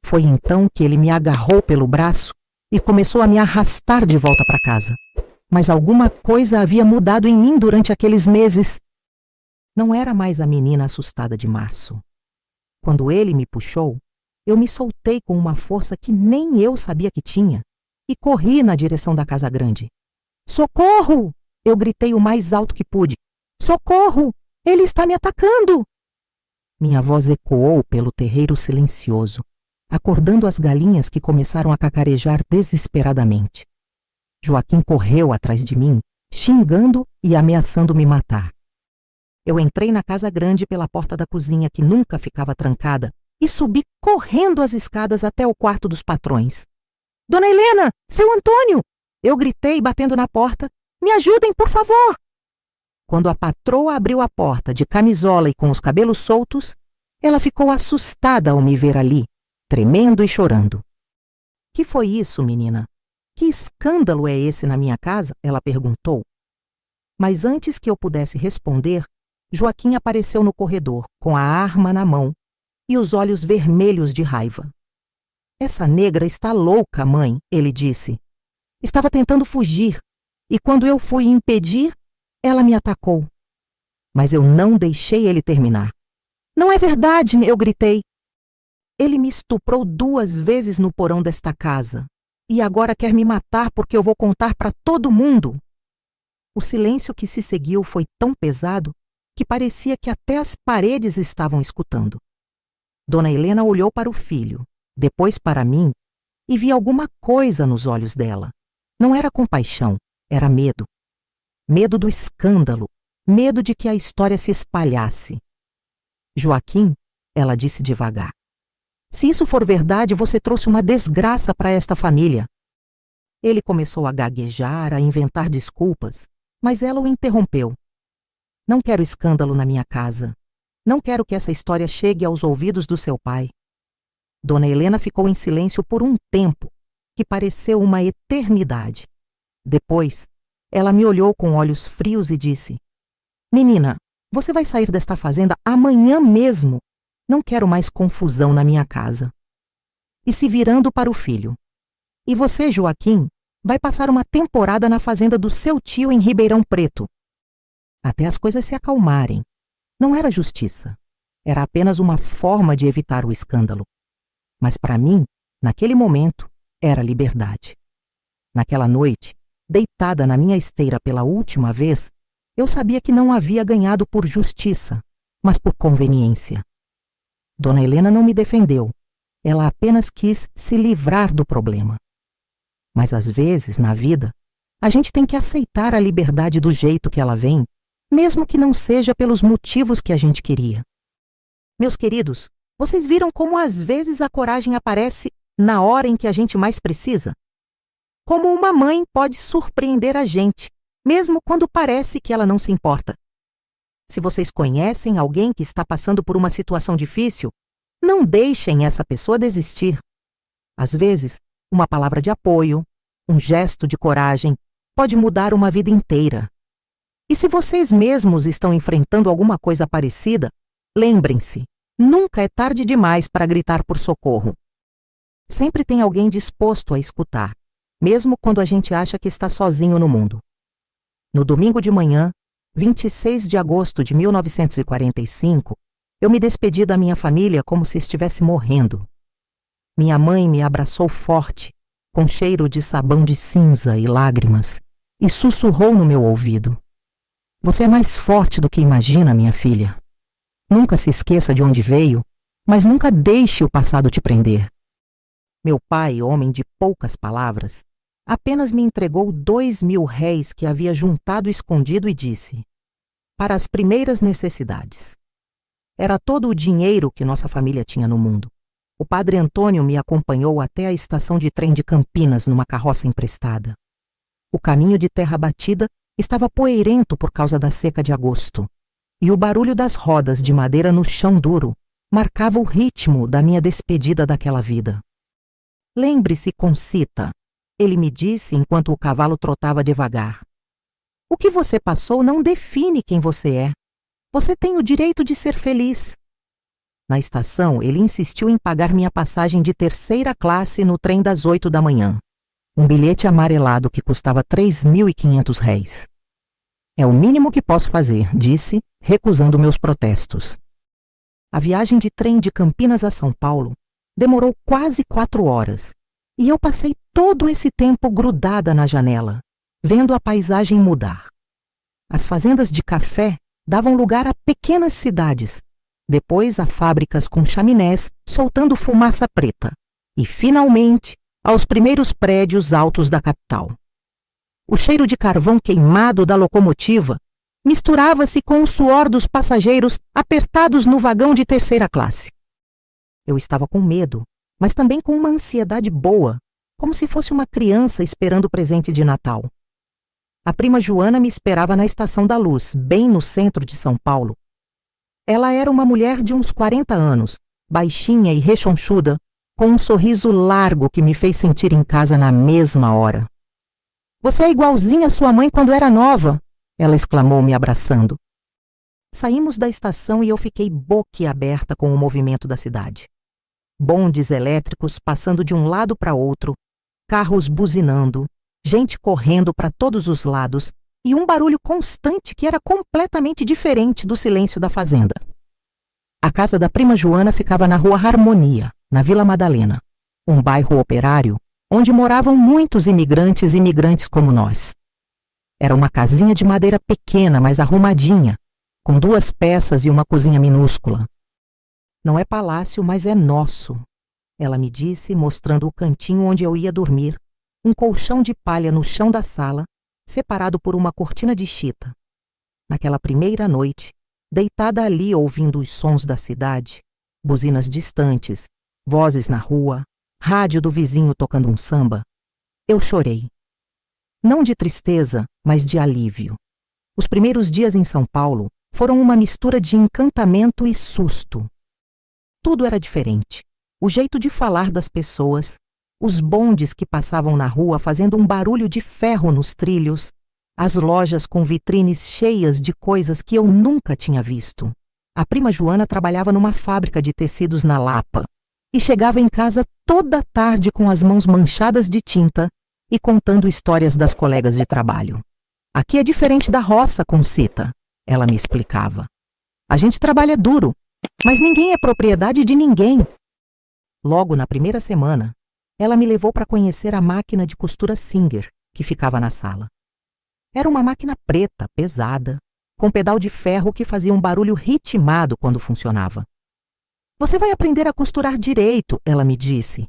S1: Foi então que ele me agarrou pelo braço e começou a me arrastar de volta para casa. Mas alguma coisa havia mudado em mim durante aqueles meses. Não era mais a menina assustada de março. Quando ele me puxou, eu me soltei com uma força que nem eu sabia que tinha e corri na direção da casa grande. Socorro! Eu gritei o mais alto que pude. Socorro! Ele está me atacando! Minha voz ecoou pelo terreiro silencioso, acordando as galinhas que começaram a cacarejar desesperadamente. Joaquim correu atrás de mim, xingando e ameaçando me matar. Eu entrei na casa grande pela porta da cozinha, que nunca ficava trancada, e subi correndo as escadas até o quarto dos patrões. Dona Helena! Seu Antônio! Eu gritei, batendo na porta. Me ajudem, por favor! Quando a patroa abriu a porta de camisola e com os cabelos soltos, ela ficou assustada ao me ver ali, tremendo e chorando. Que foi isso, menina? Que escândalo é esse na minha casa? Ela perguntou. Mas antes que eu pudesse responder, Joaquim apareceu no corredor, com a arma na mão e os olhos vermelhos de raiva. Essa negra está louca, mãe, ele disse. Estava tentando fugir, e quando eu fui impedir, ela me atacou. Mas eu não deixei ele terminar. Não é verdade, eu gritei. Ele me estuprou 2 vezes no porão desta casa, e agora quer me matar porque eu vou contar para todo mundo. O silêncio que se seguiu foi tão pesado que parecia que até as paredes estavam escutando. Dona Helena olhou para o filho, depois para mim, e vi alguma coisa nos olhos dela. Não era compaixão, era medo. Medo do escândalo, medo de que a história se espalhasse. Joaquim, ela disse devagar, se isso for verdade, você trouxe uma desgraça para esta família. Ele começou a gaguejar, a inventar desculpas, mas ela o interrompeu. Não quero escândalo na minha casa. Não quero que essa história chegue aos ouvidos do seu pai. Dona Helena ficou em silêncio por um tempo, que pareceu uma eternidade. Depois, ela me olhou com olhos frios e disse, menina, você vai sair desta fazenda amanhã mesmo. Não quero mais confusão na minha casa. E se virando para o filho. E você, Joaquim, vai passar uma temporada na fazenda do seu tio em Ribeirão Preto. Até as coisas se acalmarem. Não era justiça. Era apenas uma forma de evitar o escândalo. Mas para mim, naquele momento, era liberdade. Naquela noite, deitada na minha esteira pela última vez, eu sabia que não havia ganhado por justiça, mas por conveniência. Dona Helena não me defendeu. Ela apenas quis se livrar do problema. Mas às vezes, na vida, a gente tem que aceitar a liberdade do jeito que ela vem, mesmo que não seja pelos motivos que a gente queria. Meus queridos, vocês viram como às vezes a coragem aparece na hora em que a gente mais precisa? Como uma mãe pode surpreender a gente, mesmo quando parece que ela não se importa. Se vocês conhecem alguém que está passando por uma situação difícil, não deixem essa pessoa desistir. Às vezes, uma palavra de apoio, um gesto de coragem, pode mudar uma vida inteira. E se vocês mesmos estão enfrentando alguma coisa parecida, lembrem-se, nunca é tarde demais para gritar por socorro. Sempre tem alguém disposto a escutar, mesmo quando a gente acha que está sozinho no mundo. No domingo de manhã, 26 de agosto de 1945, eu me despedi da minha família como se estivesse morrendo. Minha mãe me abraçou forte, com cheiro de sabão de cinza e lágrimas, e sussurrou no meu ouvido. Você é mais forte do que imagina, minha filha. Nunca se esqueça de onde veio, mas nunca deixe o passado te prender. Meu pai, homem de poucas palavras, apenas me entregou 2.000 réis que havia juntado escondido e disse, para as primeiras necessidades. Era todo o dinheiro que nossa família tinha no mundo. O padre Antônio me acompanhou até a estação de trem de Campinas numa carroça emprestada. O caminho de terra batida Estava poeirento por causa da seca de agosto, e o barulho das rodas de madeira no chão duro marcava o ritmo da minha despedida daquela vida. Lembre-se, Concita, ele me disse enquanto o cavalo trotava devagar. O que você passou não define quem você é. Você tem o direito de ser feliz. Na estação, ele insistiu em pagar minha passagem de 3ª classe no trem das 8 da manhã. Um bilhete amarelado que custava R$ 3.500. É o mínimo que posso fazer, disse, recusando meus protestos. A viagem de trem de Campinas a São Paulo demorou quase 4 horas, e eu passei todo esse tempo grudada na janela, vendo a paisagem mudar. As fazendas de café davam lugar a pequenas cidades, depois a fábricas com chaminés soltando fumaça preta, e, finalmente, aos primeiros prédios altos da capital. O cheiro de carvão queimado da locomotiva misturava-se com o suor dos passageiros apertados no vagão de 3ª classe. Eu estava com medo, mas também com uma ansiedade boa, como se fosse uma criança esperando o presente de Natal. A prima Joana me esperava na Estação da Luz, bem no centro de São Paulo. Ela era uma mulher de uns 40 anos, baixinha e rechonchuda, com um sorriso largo que me fez sentir em casa na mesma hora. Você é igualzinha à sua mãe quando era nova, ela exclamou me abraçando. Saímos da estação e eu fiquei boquiaberta com o movimento da cidade. Bondes elétricos passando de um lado para outro, carros buzinando, gente correndo para todos os lados e um barulho constante que era completamente diferente do silêncio da fazenda. A casa da prima Joana ficava na Rua Harmonia, na Vila Madalena, um bairro operário onde moravam muitos imigrantes e imigrantes como nós. Era uma casinha de madeira pequena, mas arrumadinha, com 2 peças e uma cozinha minúscula. Não é palácio, mas é nosso, ela me disse, mostrando o cantinho onde eu ia dormir, um colchão de palha no chão da sala, separado por uma cortina de chita. Naquela primeira noite, deitada ali ouvindo os sons da cidade, buzinas distantes, vozes na rua, rádio do vizinho tocando um samba, eu chorei. Não de tristeza, mas de alívio. Os primeiros dias em São Paulo foram uma mistura de encantamento e susto. Tudo era diferente. O jeito de falar das pessoas, os bondes que passavam na rua fazendo um barulho de ferro nos trilhos, as lojas com vitrines cheias de coisas que eu nunca tinha visto. A prima Joana trabalhava numa fábrica de tecidos na Lapa e chegava em casa toda tarde com as mãos manchadas de tinta e contando histórias das colegas de trabalho. Aqui é diferente da roça, Concita, ela me explicava. A gente trabalha duro, mas ninguém é propriedade de ninguém. Logo na primeira semana, ela me levou para conhecer a máquina de costura Singer, que ficava na sala. Era uma máquina preta, pesada, com pedal de ferro que fazia um barulho ritmado quando funcionava. Você vai aprender a costurar direito, ela me disse.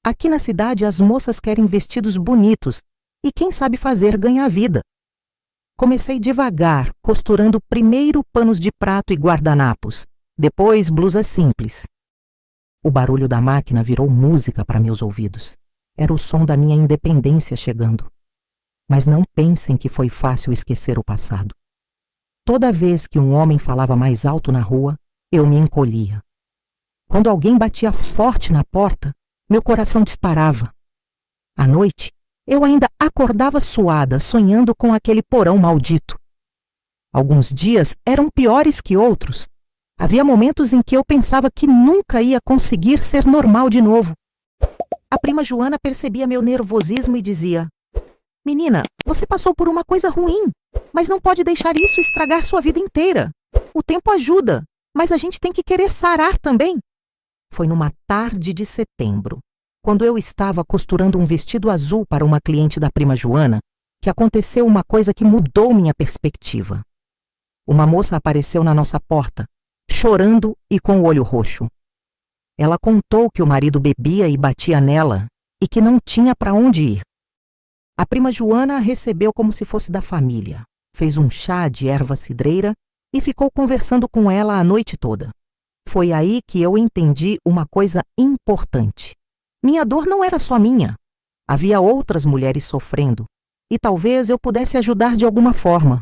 S1: Aqui na cidade as moças querem vestidos bonitos e quem sabe fazer ganha a vida. Comecei devagar, costurando primeiro panos de prato e guardanapos, depois blusas simples. O barulho da máquina virou música para meus ouvidos. Era o som da minha independência chegando. Mas não pensem que foi fácil esquecer o passado. Toda vez que um homem falava mais alto na rua, eu me encolhia. Quando alguém batia forte na porta, meu coração disparava. À noite, eu ainda acordava suada, sonhando com aquele porão maldito. Alguns dias eram piores que outros. Havia momentos em que eu pensava que nunca ia conseguir ser normal de novo. A prima Joana percebia meu nervosismo e dizia: Menina, você passou por uma coisa ruim, mas não pode deixar isso estragar sua vida inteira. O tempo ajuda, mas a gente tem que querer sarar também. Foi numa tarde de setembro, quando eu estava costurando um vestido azul para uma cliente da prima Joana, que aconteceu uma coisa que mudou minha perspectiva. Uma moça apareceu na nossa porta, chorando e com o olho roxo. Ela contou que o marido bebia e batia nela e que não tinha para onde ir. A prima Joana a recebeu como se fosse da família, fez um chá de erva cidreira e ficou conversando com ela a noite toda. Foi aí que eu entendi uma coisa importante. Minha dor não era só minha. Havia outras mulheres sofrendo, e talvez eu pudesse ajudar de alguma forma.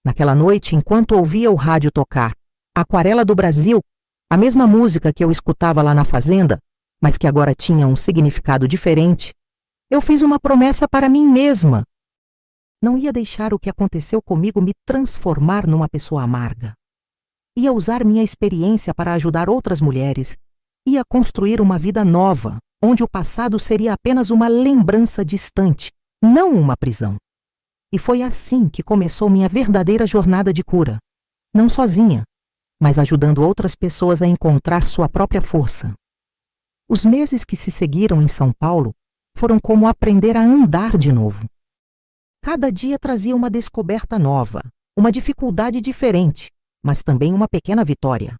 S1: Naquela noite, enquanto ouvia o rádio tocar Aquarela do Brasil, a mesma música que eu escutava lá na fazenda, mas que agora tinha um significado diferente, eu fiz uma promessa para mim mesma. Não ia deixar o que aconteceu comigo me transformar numa pessoa amarga. Ia usar minha experiência para ajudar outras mulheres. Ia construir uma vida nova, onde o passado seria apenas uma lembrança distante, não uma prisão. E foi assim que começou minha verdadeira jornada de cura. Não sozinha, mas ajudando outras pessoas a encontrar sua própria força. Os meses que se seguiram em São Paulo foram como aprender a andar de novo. Cada dia trazia uma descoberta nova, uma dificuldade diferente, mas também uma pequena vitória.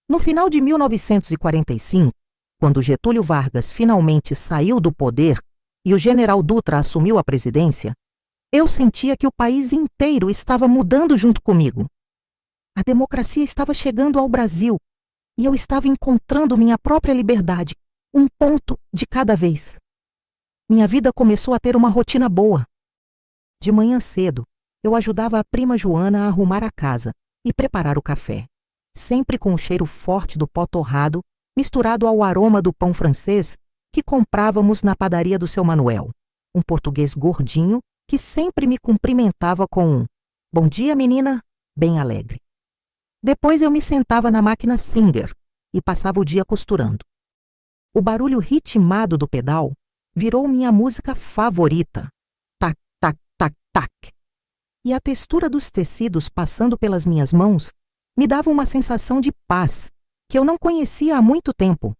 S1: No final de 1945, quando Getúlio Vargas finalmente saiu do poder e o general Dutra assumiu a presidência, eu sentia que o país inteiro estava mudando junto comigo. A democracia estava chegando ao Brasil e eu estava encontrando minha própria liberdade, um ponto de cada vez. Minha vida começou a ter uma rotina boa. De manhã cedo, eu ajudava a prima Joana a arrumar a casa e preparar o café, sempre com o cheiro forte do pó torrado, misturado ao aroma do pão francês que comprávamos na padaria do seu Manuel, um português gordinho que sempre me cumprimentava com um "Bom dia, menina", bem alegre. Depois eu me sentava na máquina Singer e passava o dia costurando. O barulho ritmado do pedal virou minha música favorita. Tac, tac, tac, tac. E a textura dos tecidos passando pelas minhas mãos me dava uma sensação de paz que eu não conhecia há muito tempo.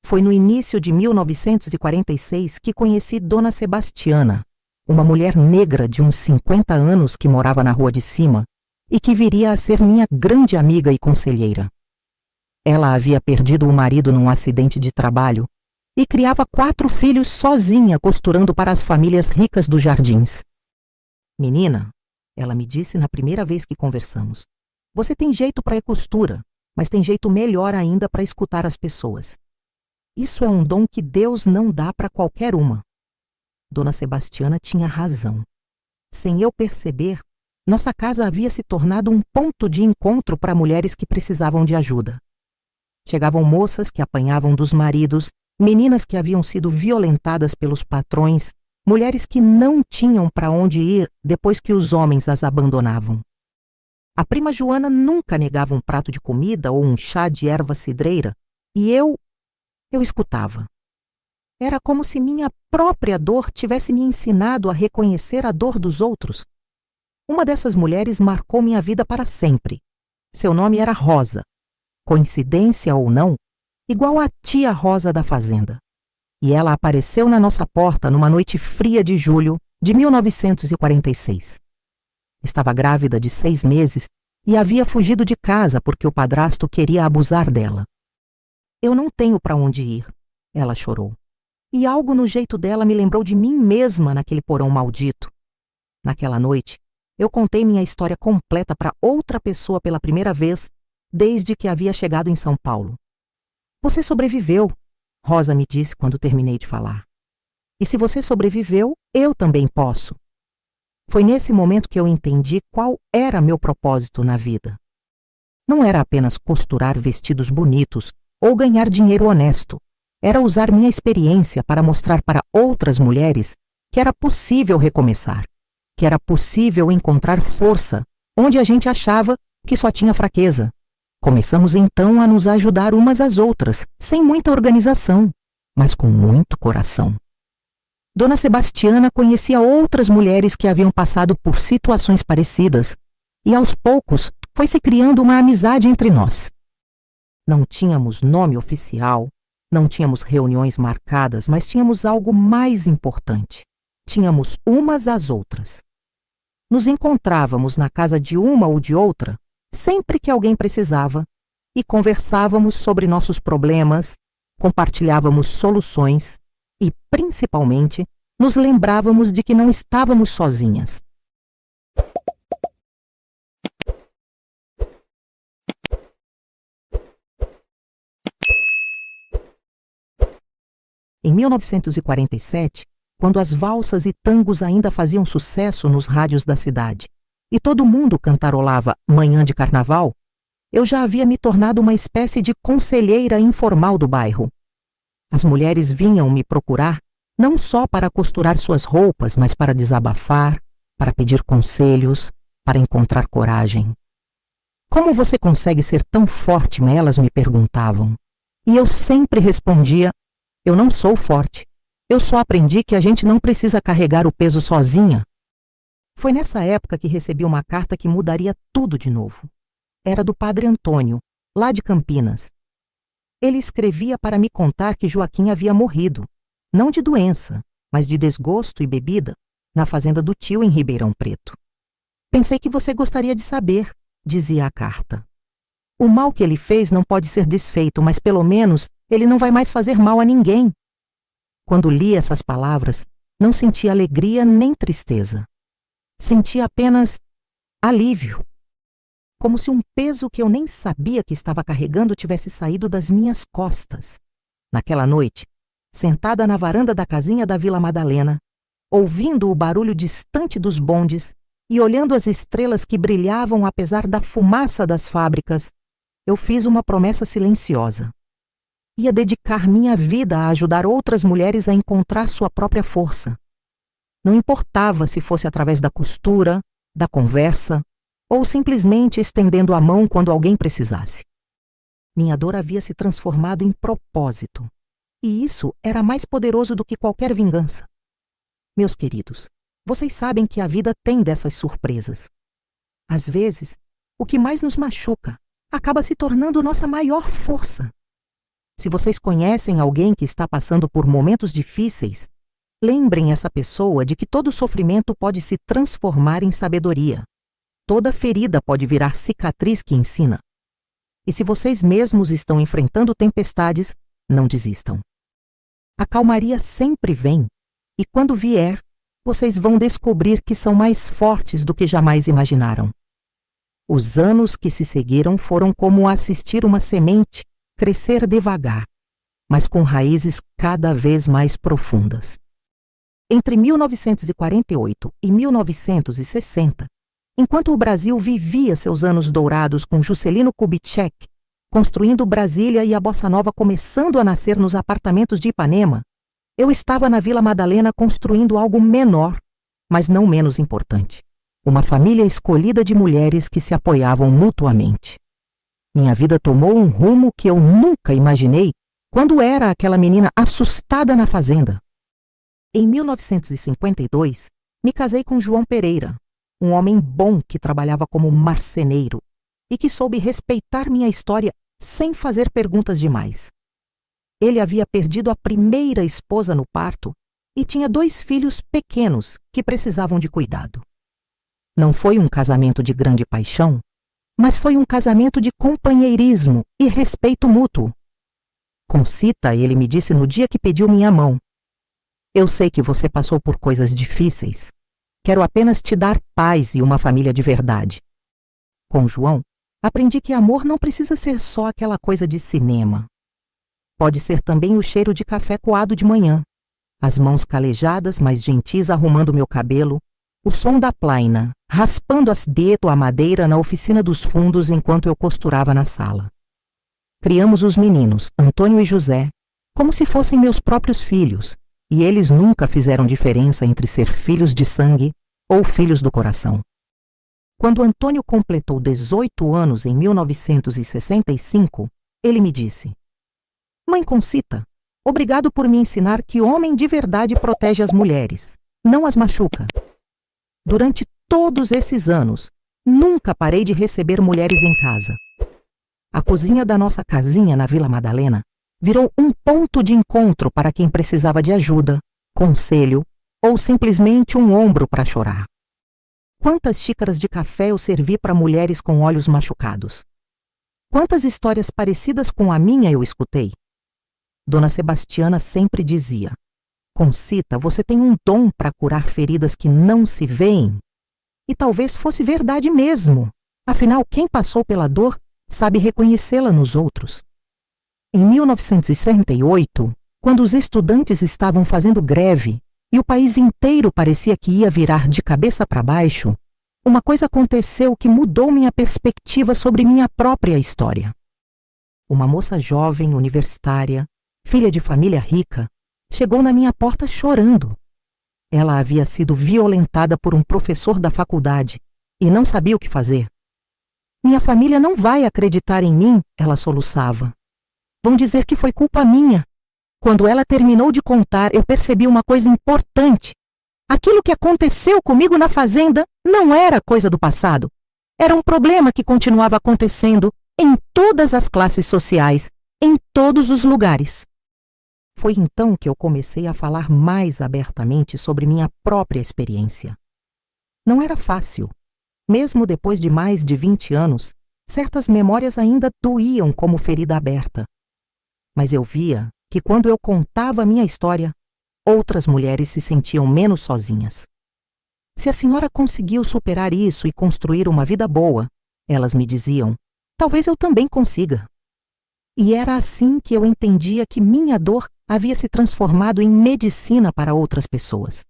S1: Foi no início de 1946 que conheci Dona Sebastiana, uma mulher negra de uns 50 anos que morava na rua de cima e que viria a ser minha grande amiga e conselheira. Ela havia perdido o marido num acidente de trabalho e criava 4 filhos sozinha costurando para as famílias ricas dos Jardins. "Menina", ela me disse na primeira vez que conversamos, "você tem jeito para a costura, mas tem jeito melhor ainda para escutar as pessoas. Isso é um dom que Deus não dá para qualquer uma." Dona Sebastiana tinha razão. Sem eu perceber, nossa casa havia se tornado um ponto de encontro para mulheres que precisavam de ajuda. Chegavam moças que apanhavam dos maridos, meninas que haviam sido violentadas pelos patrões, mulheres que não tinham para onde ir depois que os homens as abandonavam. A prima Joana nunca negava um prato de comida ou um chá de erva cidreira, e eu escutava. Era como se minha própria dor tivesse me ensinado a reconhecer a dor dos outros. Uma dessas mulheres marcou minha vida para sempre. Seu nome era Rosa. Coincidência ou não, igual a tia Rosa da fazenda. E ela apareceu na nossa porta numa noite fria de julho de 1946. Estava grávida de 6 meses e havia fugido de casa porque o padrasto queria abusar dela. "Eu não tenho para onde ir", ela chorou. E algo no jeito dela me lembrou de mim mesma naquele porão maldito. Naquela noite, eu contei minha história completa para outra pessoa pela primeira vez desde que havia chegado em São Paulo. "Você sobreviveu", Rosa me disse quando terminei de falar. "E se você sobreviveu, eu também posso." Foi nesse momento que eu entendi qual era meu propósito na vida. Não era apenas costurar vestidos bonitos ou ganhar dinheiro honesto. Era usar minha experiência para mostrar para outras mulheres que era possível recomeçar, que era possível encontrar força onde a gente achava que só tinha fraqueza. Começamos então a nos ajudar umas às outras, sem muita organização, mas com muito coração. Dona Sebastiana conhecia outras mulheres que haviam passado por situações parecidas, e aos poucos foi se criando uma amizade entre nós. Não tínhamos nome oficial, não tínhamos reuniões marcadas, mas tínhamos algo mais importante. Tínhamos umas às outras. Nos encontrávamos na casa de uma ou de outra, sempre que alguém precisava, e conversávamos sobre nossos problemas, compartilhávamos soluções e, principalmente, nos lembrávamos de que não estávamos sozinhas. Em 1947, quando as valsas e tangos ainda faziam sucesso nos rádios da cidade, e todo mundo cantarolava Manhã de Carnaval, eu já havia me tornado uma espécie de conselheira informal do bairro. As mulheres vinham me procurar não só para costurar suas roupas, mas para desabafar, para pedir conselhos, para encontrar coragem. Como você consegue ser tão forte? Elas me perguntavam. E eu sempre respondia, eu não sou forte. Eu só aprendi que a gente não precisa carregar o peso sozinha. Foi nessa época que recebi uma carta que mudaria tudo de novo. Era do padre Antônio, lá de Campinas. Ele escrevia para me contar que Joaquim havia morrido, não de doença, mas de desgosto e bebida, na fazenda do tio em Ribeirão Preto. Pensei que você gostaria de saber, dizia a carta. O mal que ele fez não pode ser desfeito, mas pelo menos ele não vai mais fazer mal a ninguém. Quando li essas palavras, não senti alegria nem tristeza. Senti apenas alívio. Como se um peso que eu nem sabia que estava carregando tivesse saído das minhas costas. Naquela noite, sentada na varanda da casinha da Vila Madalena, ouvindo o barulho distante dos bondes e olhando as estrelas que brilhavam apesar da fumaça das fábricas, eu fiz uma promessa silenciosa. Ia dedicar minha vida a ajudar outras mulheres a encontrar sua própria força. Não importava se fosse através da costura, da conversa, ou simplesmente estendendo a mão quando alguém precisasse. Minha dor havia se transformado em propósito, e isso era mais poderoso do que qualquer vingança. Meus queridos, vocês sabem que a vida tem dessas surpresas. Às vezes, o que mais nos machuca acaba se tornando nossa maior força. Se vocês conhecem alguém que está passando por momentos difíceis, lembrem essa pessoa de que todo sofrimento pode se transformar em sabedoria. Toda ferida pode virar cicatriz que ensina. E se vocês mesmos estão enfrentando tempestades, não desistam. A calmaria sempre vem, e quando vier, vocês vão descobrir que são mais fortes do que jamais imaginaram. Os anos que se seguiram foram como assistir uma semente crescer devagar, mas com raízes cada vez mais profundas. Entre 1948 e 1960, enquanto o Brasil vivia seus anos dourados com Juscelino Kubitschek, construindo Brasília e a Bossa Nova começando a nascer nos apartamentos de Ipanema, eu estava na Vila Madalena construindo algo menor, mas não menos importante. Uma família escolhida de mulheres que se apoiavam mutuamente. Minha vida tomou um rumo que eu nunca imaginei quando era aquela menina assustada na fazenda. Em 1952, me casei com João Pereira, um homem bom que trabalhava como marceneiro e que soube respeitar minha história sem fazer perguntas demais. Ele havia perdido a primeira esposa no parto e tinha 2 filhos pequenos que precisavam de cuidado. Não foi um casamento de grande paixão, mas foi um casamento de companheirismo e respeito mútuo. Concita, ele me disse no dia que pediu minha mão. Eu sei que você passou por coisas difíceis. Quero apenas te dar paz e uma família de verdade. Com João, aprendi que amor não precisa ser só aquela coisa de cinema. Pode ser também o cheiro de café coado de manhã, as mãos calejadas, mas gentis arrumando meu cabelo, o som da plaina, raspando as dedo a madeira na oficina dos fundos enquanto eu costurava na sala. Criamos os meninos, Antônio e José, como se fossem meus próprios filhos, e eles nunca fizeram diferença entre ser filhos de sangue ou filhos do coração. Quando Antônio completou 18 anos em 1965, ele me disse: Mãe Concita, obrigado por me ensinar que homem de verdade protege as mulheres, não as machuca. Durante todos esses anos, nunca parei de receber mulheres em casa. A cozinha da nossa casinha na Vila Madalena virou um ponto de encontro para quem precisava de ajuda, conselho ou simplesmente um ombro para chorar. Quantas xícaras de café eu servi para mulheres com olhos machucados? Quantas histórias parecidas com a minha eu escutei? Dona Sebastiana sempre dizia: Concita, você tem um dom para curar feridas que não se veem. E talvez fosse verdade mesmo. Afinal, quem passou pela dor sabe reconhecê-la nos outros. Em 1968, quando os estudantes estavam fazendo greve, e o país inteiro parecia que ia virar de cabeça para baixo, uma coisa aconteceu que mudou minha perspectiva sobre minha própria história. Uma moça jovem, universitária, filha de família rica, chegou na minha porta chorando. Ela havia sido violentada por um professor da faculdade e não sabia o que fazer. Minha família não vai acreditar em mim, ela soluçava. Vão dizer que foi culpa minha. Quando ela terminou de contar, eu percebi uma coisa importante. Aquilo que aconteceu comigo na fazenda não era coisa do passado. Era um problema que continuava acontecendo em todas as classes sociais, em todos os lugares. Foi então que eu comecei a falar mais abertamente sobre minha própria experiência. Não era fácil. Mesmo depois de mais de 20 anos, certas memórias ainda doíam como ferida aberta. Mas eu via que quando eu contava a minha história, outras mulheres se sentiam menos sozinhas. Se a senhora conseguiu superar isso e construir uma vida boa, elas me diziam, talvez eu também consiga. E era assim que eu entendia que minha dor havia se transformado em medicina para outras pessoas.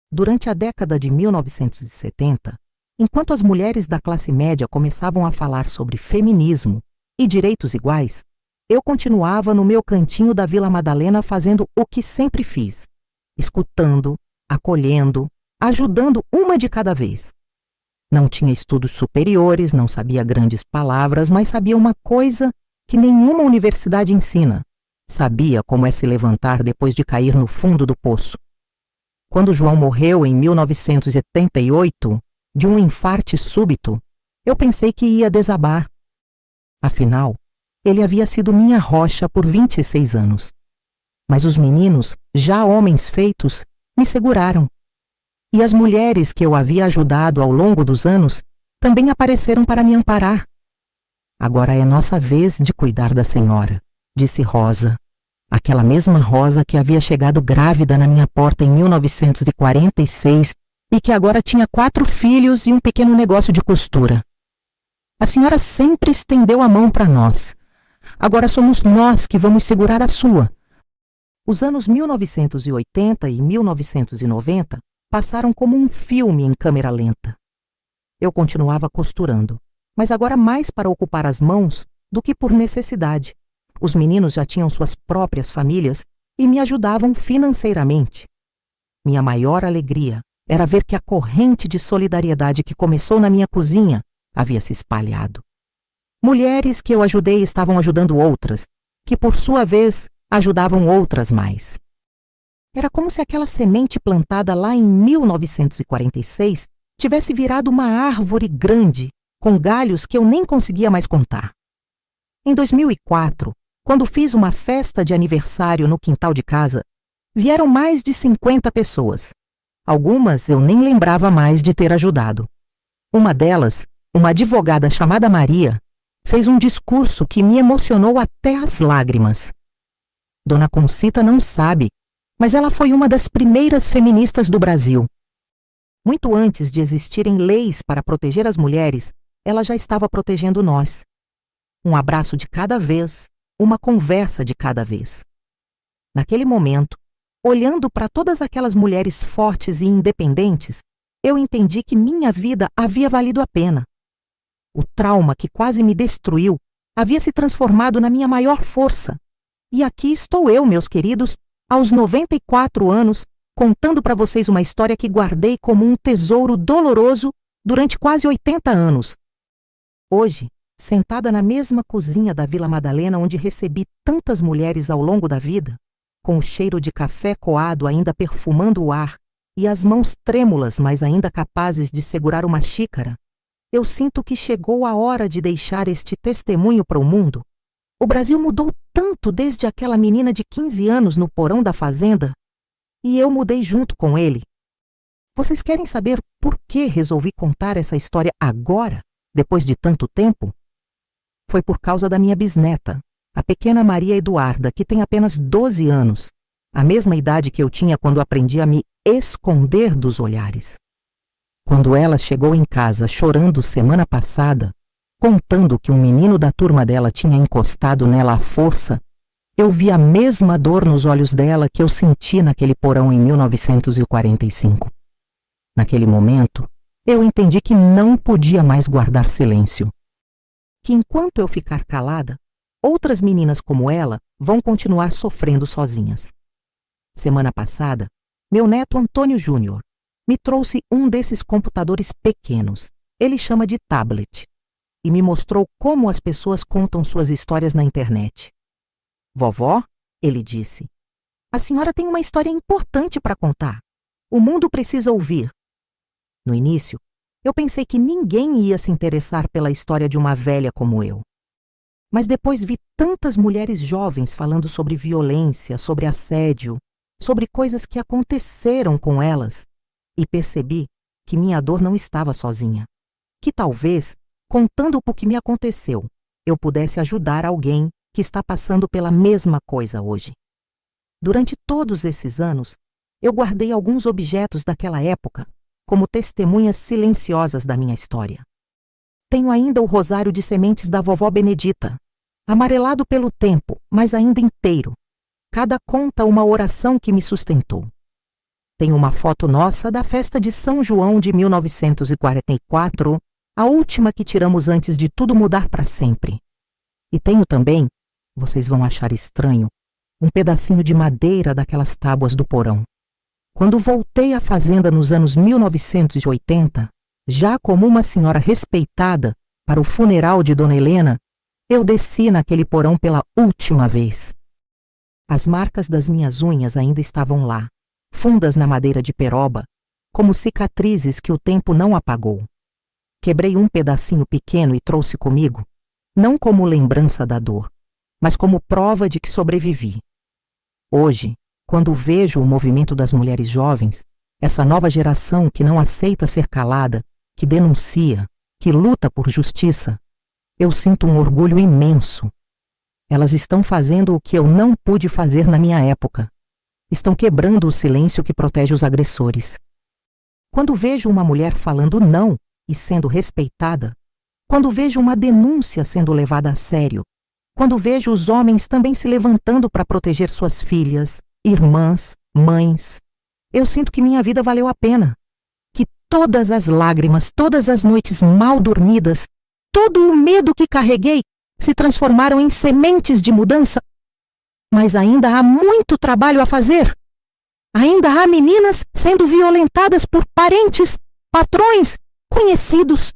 S1: Durante a década de 1970, enquanto as mulheres da classe média começavam a falar sobre feminismo e direitos iguais, eu continuava no meu cantinho da Vila Madalena fazendo o que sempre fiz, escutando, acolhendo, ajudando uma de cada vez. Não tinha estudos superiores, não sabia grandes palavras, mas sabia uma coisa que nenhuma universidade ensina. Sabia como é se levantar depois de cair no fundo do poço. Quando João morreu em 1978, de um infarte súbito, eu pensei que ia desabar. Afinal, ele havia sido minha rocha por 26 anos. Mas os meninos, já homens feitos, me seguraram. E as mulheres que eu havia ajudado ao longo dos anos também apareceram para me amparar. Agora é nossa vez de cuidar da senhora, disse Rosa, aquela mesma Rosa que havia chegado grávida na minha porta em 1946 e que agora tinha 4 filhos e um pequeno negócio de costura. A senhora sempre estendeu a mão para nós. Agora somos nós que vamos segurar a sua. Os anos 1980 e 1990 passaram como um filme em câmera lenta. Eu continuava costurando, mas agora mais para ocupar as mãos do que por necessidade. Os meninos já tinham suas próprias famílias e me ajudavam financeiramente. Minha maior alegria era ver que a corrente de solidariedade que começou na minha cozinha havia se espalhado. Mulheres que eu ajudei estavam ajudando outras, que por sua vez ajudavam outras mais. Era como se aquela semente plantada lá em 1946 tivesse virado uma árvore grande, com galhos que eu nem conseguia mais contar. Em 2004, quando fiz uma festa de aniversário no quintal de casa, vieram mais de 50 pessoas. Algumas eu nem lembrava mais de ter ajudado. Uma delas, uma advogada chamada Maria, fez um discurso que me emocionou até as lágrimas. Dona Concita não sabe, mas ela foi uma das primeiras feministas do Brasil. Muito antes de existirem leis para proteger as mulheres, ela já estava protegendo nós. Um abraço de cada vez, uma conversa de cada vez. Naquele momento, olhando para todas aquelas mulheres fortes e independentes, eu entendi que minha vida havia valido a pena. O trauma que quase me destruiu havia se transformado na minha maior força. E aqui estou eu, meus queridos, aos 94 anos, contando para vocês uma história que guardei como um tesouro doloroso durante quase 80 anos. Hoje, sentada na mesma cozinha da Vila Madalena onde recebi tantas mulheres ao longo da vida, com o cheiro de café coado ainda perfumando o ar e as mãos trêmulas, mas ainda capazes de segurar uma xícara, eu sinto que chegou a hora de deixar este testemunho para o mundo. O Brasil mudou tanto desde aquela menina de 15 anos no porão da fazenda, e eu mudei junto com ele. Vocês querem saber por que resolvi contar essa história agora, depois de tanto tempo? Foi por causa da minha bisneta, a pequena Maria Eduarda, que tem apenas 12 anos, a mesma idade que eu tinha quando aprendi a me esconder dos olhares. Quando ela chegou em casa chorando semana passada, contando que um menino da turma dela tinha encostado nela à força, Eu vi a mesma dor nos olhos dela que eu senti naquele porão em 1945. Naquele momento, eu entendi que não podia mais guardar silêncio. Que enquanto eu ficar calada, outras meninas como ela vão continuar sofrendo sozinhas. Semana passada, meu neto Antônio Júnior me trouxe um desses computadores pequenos. Ele chama de tablet. E me mostrou como as pessoas contam suas histórias na internet. Vovó, ele disse, a senhora tem uma história importante para contar. O mundo precisa ouvir. No início, eu pensei que ninguém ia se interessar pela história de uma velha como eu. Mas depois vi tantas mulheres jovens falando sobre violência, sobre assédio, sobre coisas que aconteceram com elas, e percebi que minha dor não estava sozinha. Que talvez, contando o que me aconteceu, eu pudesse ajudar alguém que está passando pela mesma coisa hoje. Durante todos esses anos, eu guardei alguns objetos daquela época como testemunhas silenciosas da minha história. Tenho ainda o rosário de sementes da vovó Benedita, amarelado pelo tempo, mas ainda inteiro. Cada conta uma oração que me sustentou. Tenho uma foto nossa da festa de São João de 1944, a última que tiramos antes de tudo mudar para sempre. E tenho também, vocês vão achar estranho, um pedacinho de madeira daquelas tábuas do porão. Quando voltei à fazenda nos anos 1980, já como uma senhora respeitada, para o funeral de Dona Helena, eu desci naquele porão pela última vez. As marcas das minhas unhas ainda estavam lá, fundas na madeira de peroba, como cicatrizes que o tempo não apagou. Quebrei um pedacinho pequeno e trouxe comigo, não como lembrança da dor, mas como prova de que sobrevivi. Hoje, quando vejo o movimento das mulheres jovens, essa nova geração que não aceita ser calada, que denuncia, que luta por justiça, eu sinto um orgulho imenso. Elas estão fazendo o que eu não pude fazer na minha época. Estão quebrando o silêncio que protege os agressores. Quando vejo uma mulher falando não e sendo respeitada, quando vejo uma denúncia sendo levada a sério, quando vejo os homens também se levantando para proteger suas filhas, irmãs, mães, eu sinto que minha vida valeu a pena. Que todas as lágrimas, todas as noites mal dormidas, todo o medo que carreguei se transformaram em sementes de mudança. Mas ainda há muito trabalho a fazer. Ainda há meninas sendo violentadas por parentes, patrões, conhecidos.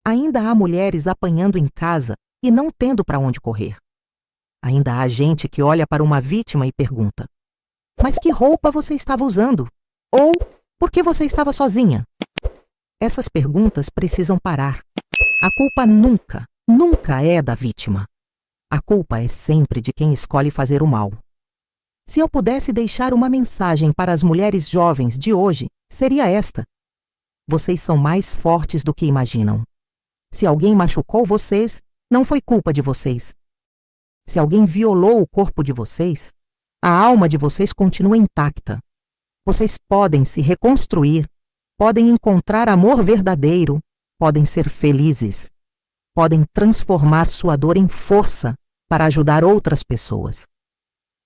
S1: Ainda há mulheres apanhando em casa e não tendo para onde correr. Ainda há gente que olha para uma vítima e pergunta: mas que roupa você estava usando? Ou por que você estava sozinha? Essas perguntas precisam parar. A culpa nunca, nunca é da vítima. A culpa é sempre de quem escolhe fazer o mal. Se eu pudesse deixar uma mensagem para as mulheres jovens de hoje, seria esta: vocês são mais fortes do que imaginam. Se alguém machucou vocês, não foi culpa de vocês. Se alguém violou o corpo de vocês, a alma de vocês continua intacta. Vocês podem se reconstruir, podem encontrar amor verdadeiro, podem ser felizes, podem transformar sua dor em força para ajudar outras pessoas.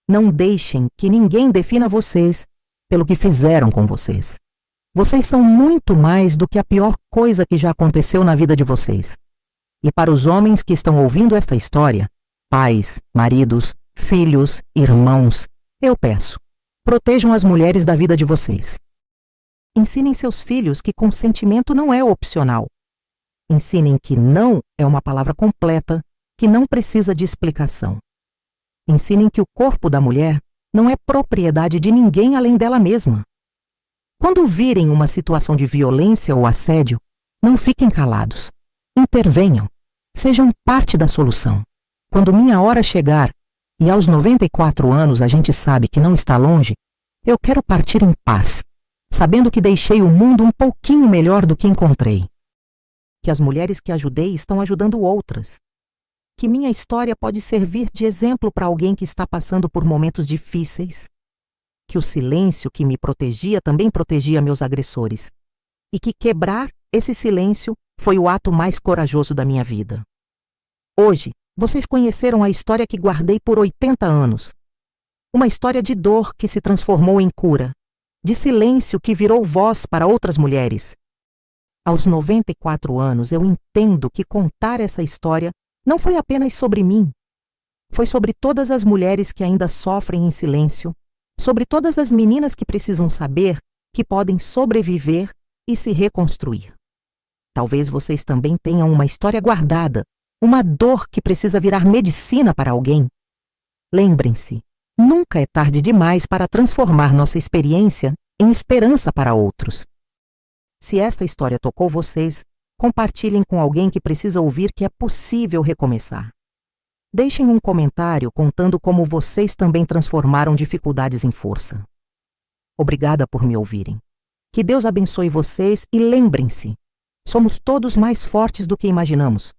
S1: Não deixem que ninguém defina vocês pelo que fizeram com vocês. Vocês são muito mais do que a pior coisa que já aconteceu na vida de vocês. E para os homens que estão ouvindo esta história, pais, maridos, filhos, irmãos, eu peço, protejam as mulheres da vida de vocês. Ensinem seus filhos que consentimento não é opcional. Ensinem que não é uma palavra completa, que não precisa de explicação. Ensinem que o corpo da mulher não é propriedade de ninguém além dela mesma. Quando virem uma situação de violência ou assédio, não fiquem calados. Intervenham. Sejam parte da solução. Quando minha hora chegar, e aos 94 anos a gente sabe que não está longe, eu quero partir em paz, sabendo que deixei o mundo um pouquinho melhor do que encontrei. Que as mulheres que ajudei estão ajudando outras. Que minha história pode servir de exemplo para alguém que está passando por momentos difíceis. Que o silêncio que me protegia também protegia meus agressores. E que quebrar esse silêncio foi o ato mais corajoso da minha vida. Hoje, Vocês conheceram a história que guardei por 80 anos. Uma história de dor que se transformou em cura, de silêncio que virou voz para outras mulheres. Aos 94 anos, eu entendo que contar essa história não foi apenas sobre mim. Foi sobre todas as mulheres que ainda sofrem em silêncio, sobre todas as meninas que precisam saber que podem sobreviver e se reconstruir. Talvez vocês também tenham uma história guardada, uma dor que precisa virar medicina para alguém. Lembrem-se, nunca é tarde demais para transformar nossa experiência em esperança para outros. Se esta história tocou vocês, compartilhem com alguém que precisa ouvir que é possível recomeçar. Deixem um comentário contando como vocês também transformaram dificuldades em força. Obrigada por me ouvirem. Que Deus abençoe vocês e lembrem-se, somos todos mais fortes do que imaginamos.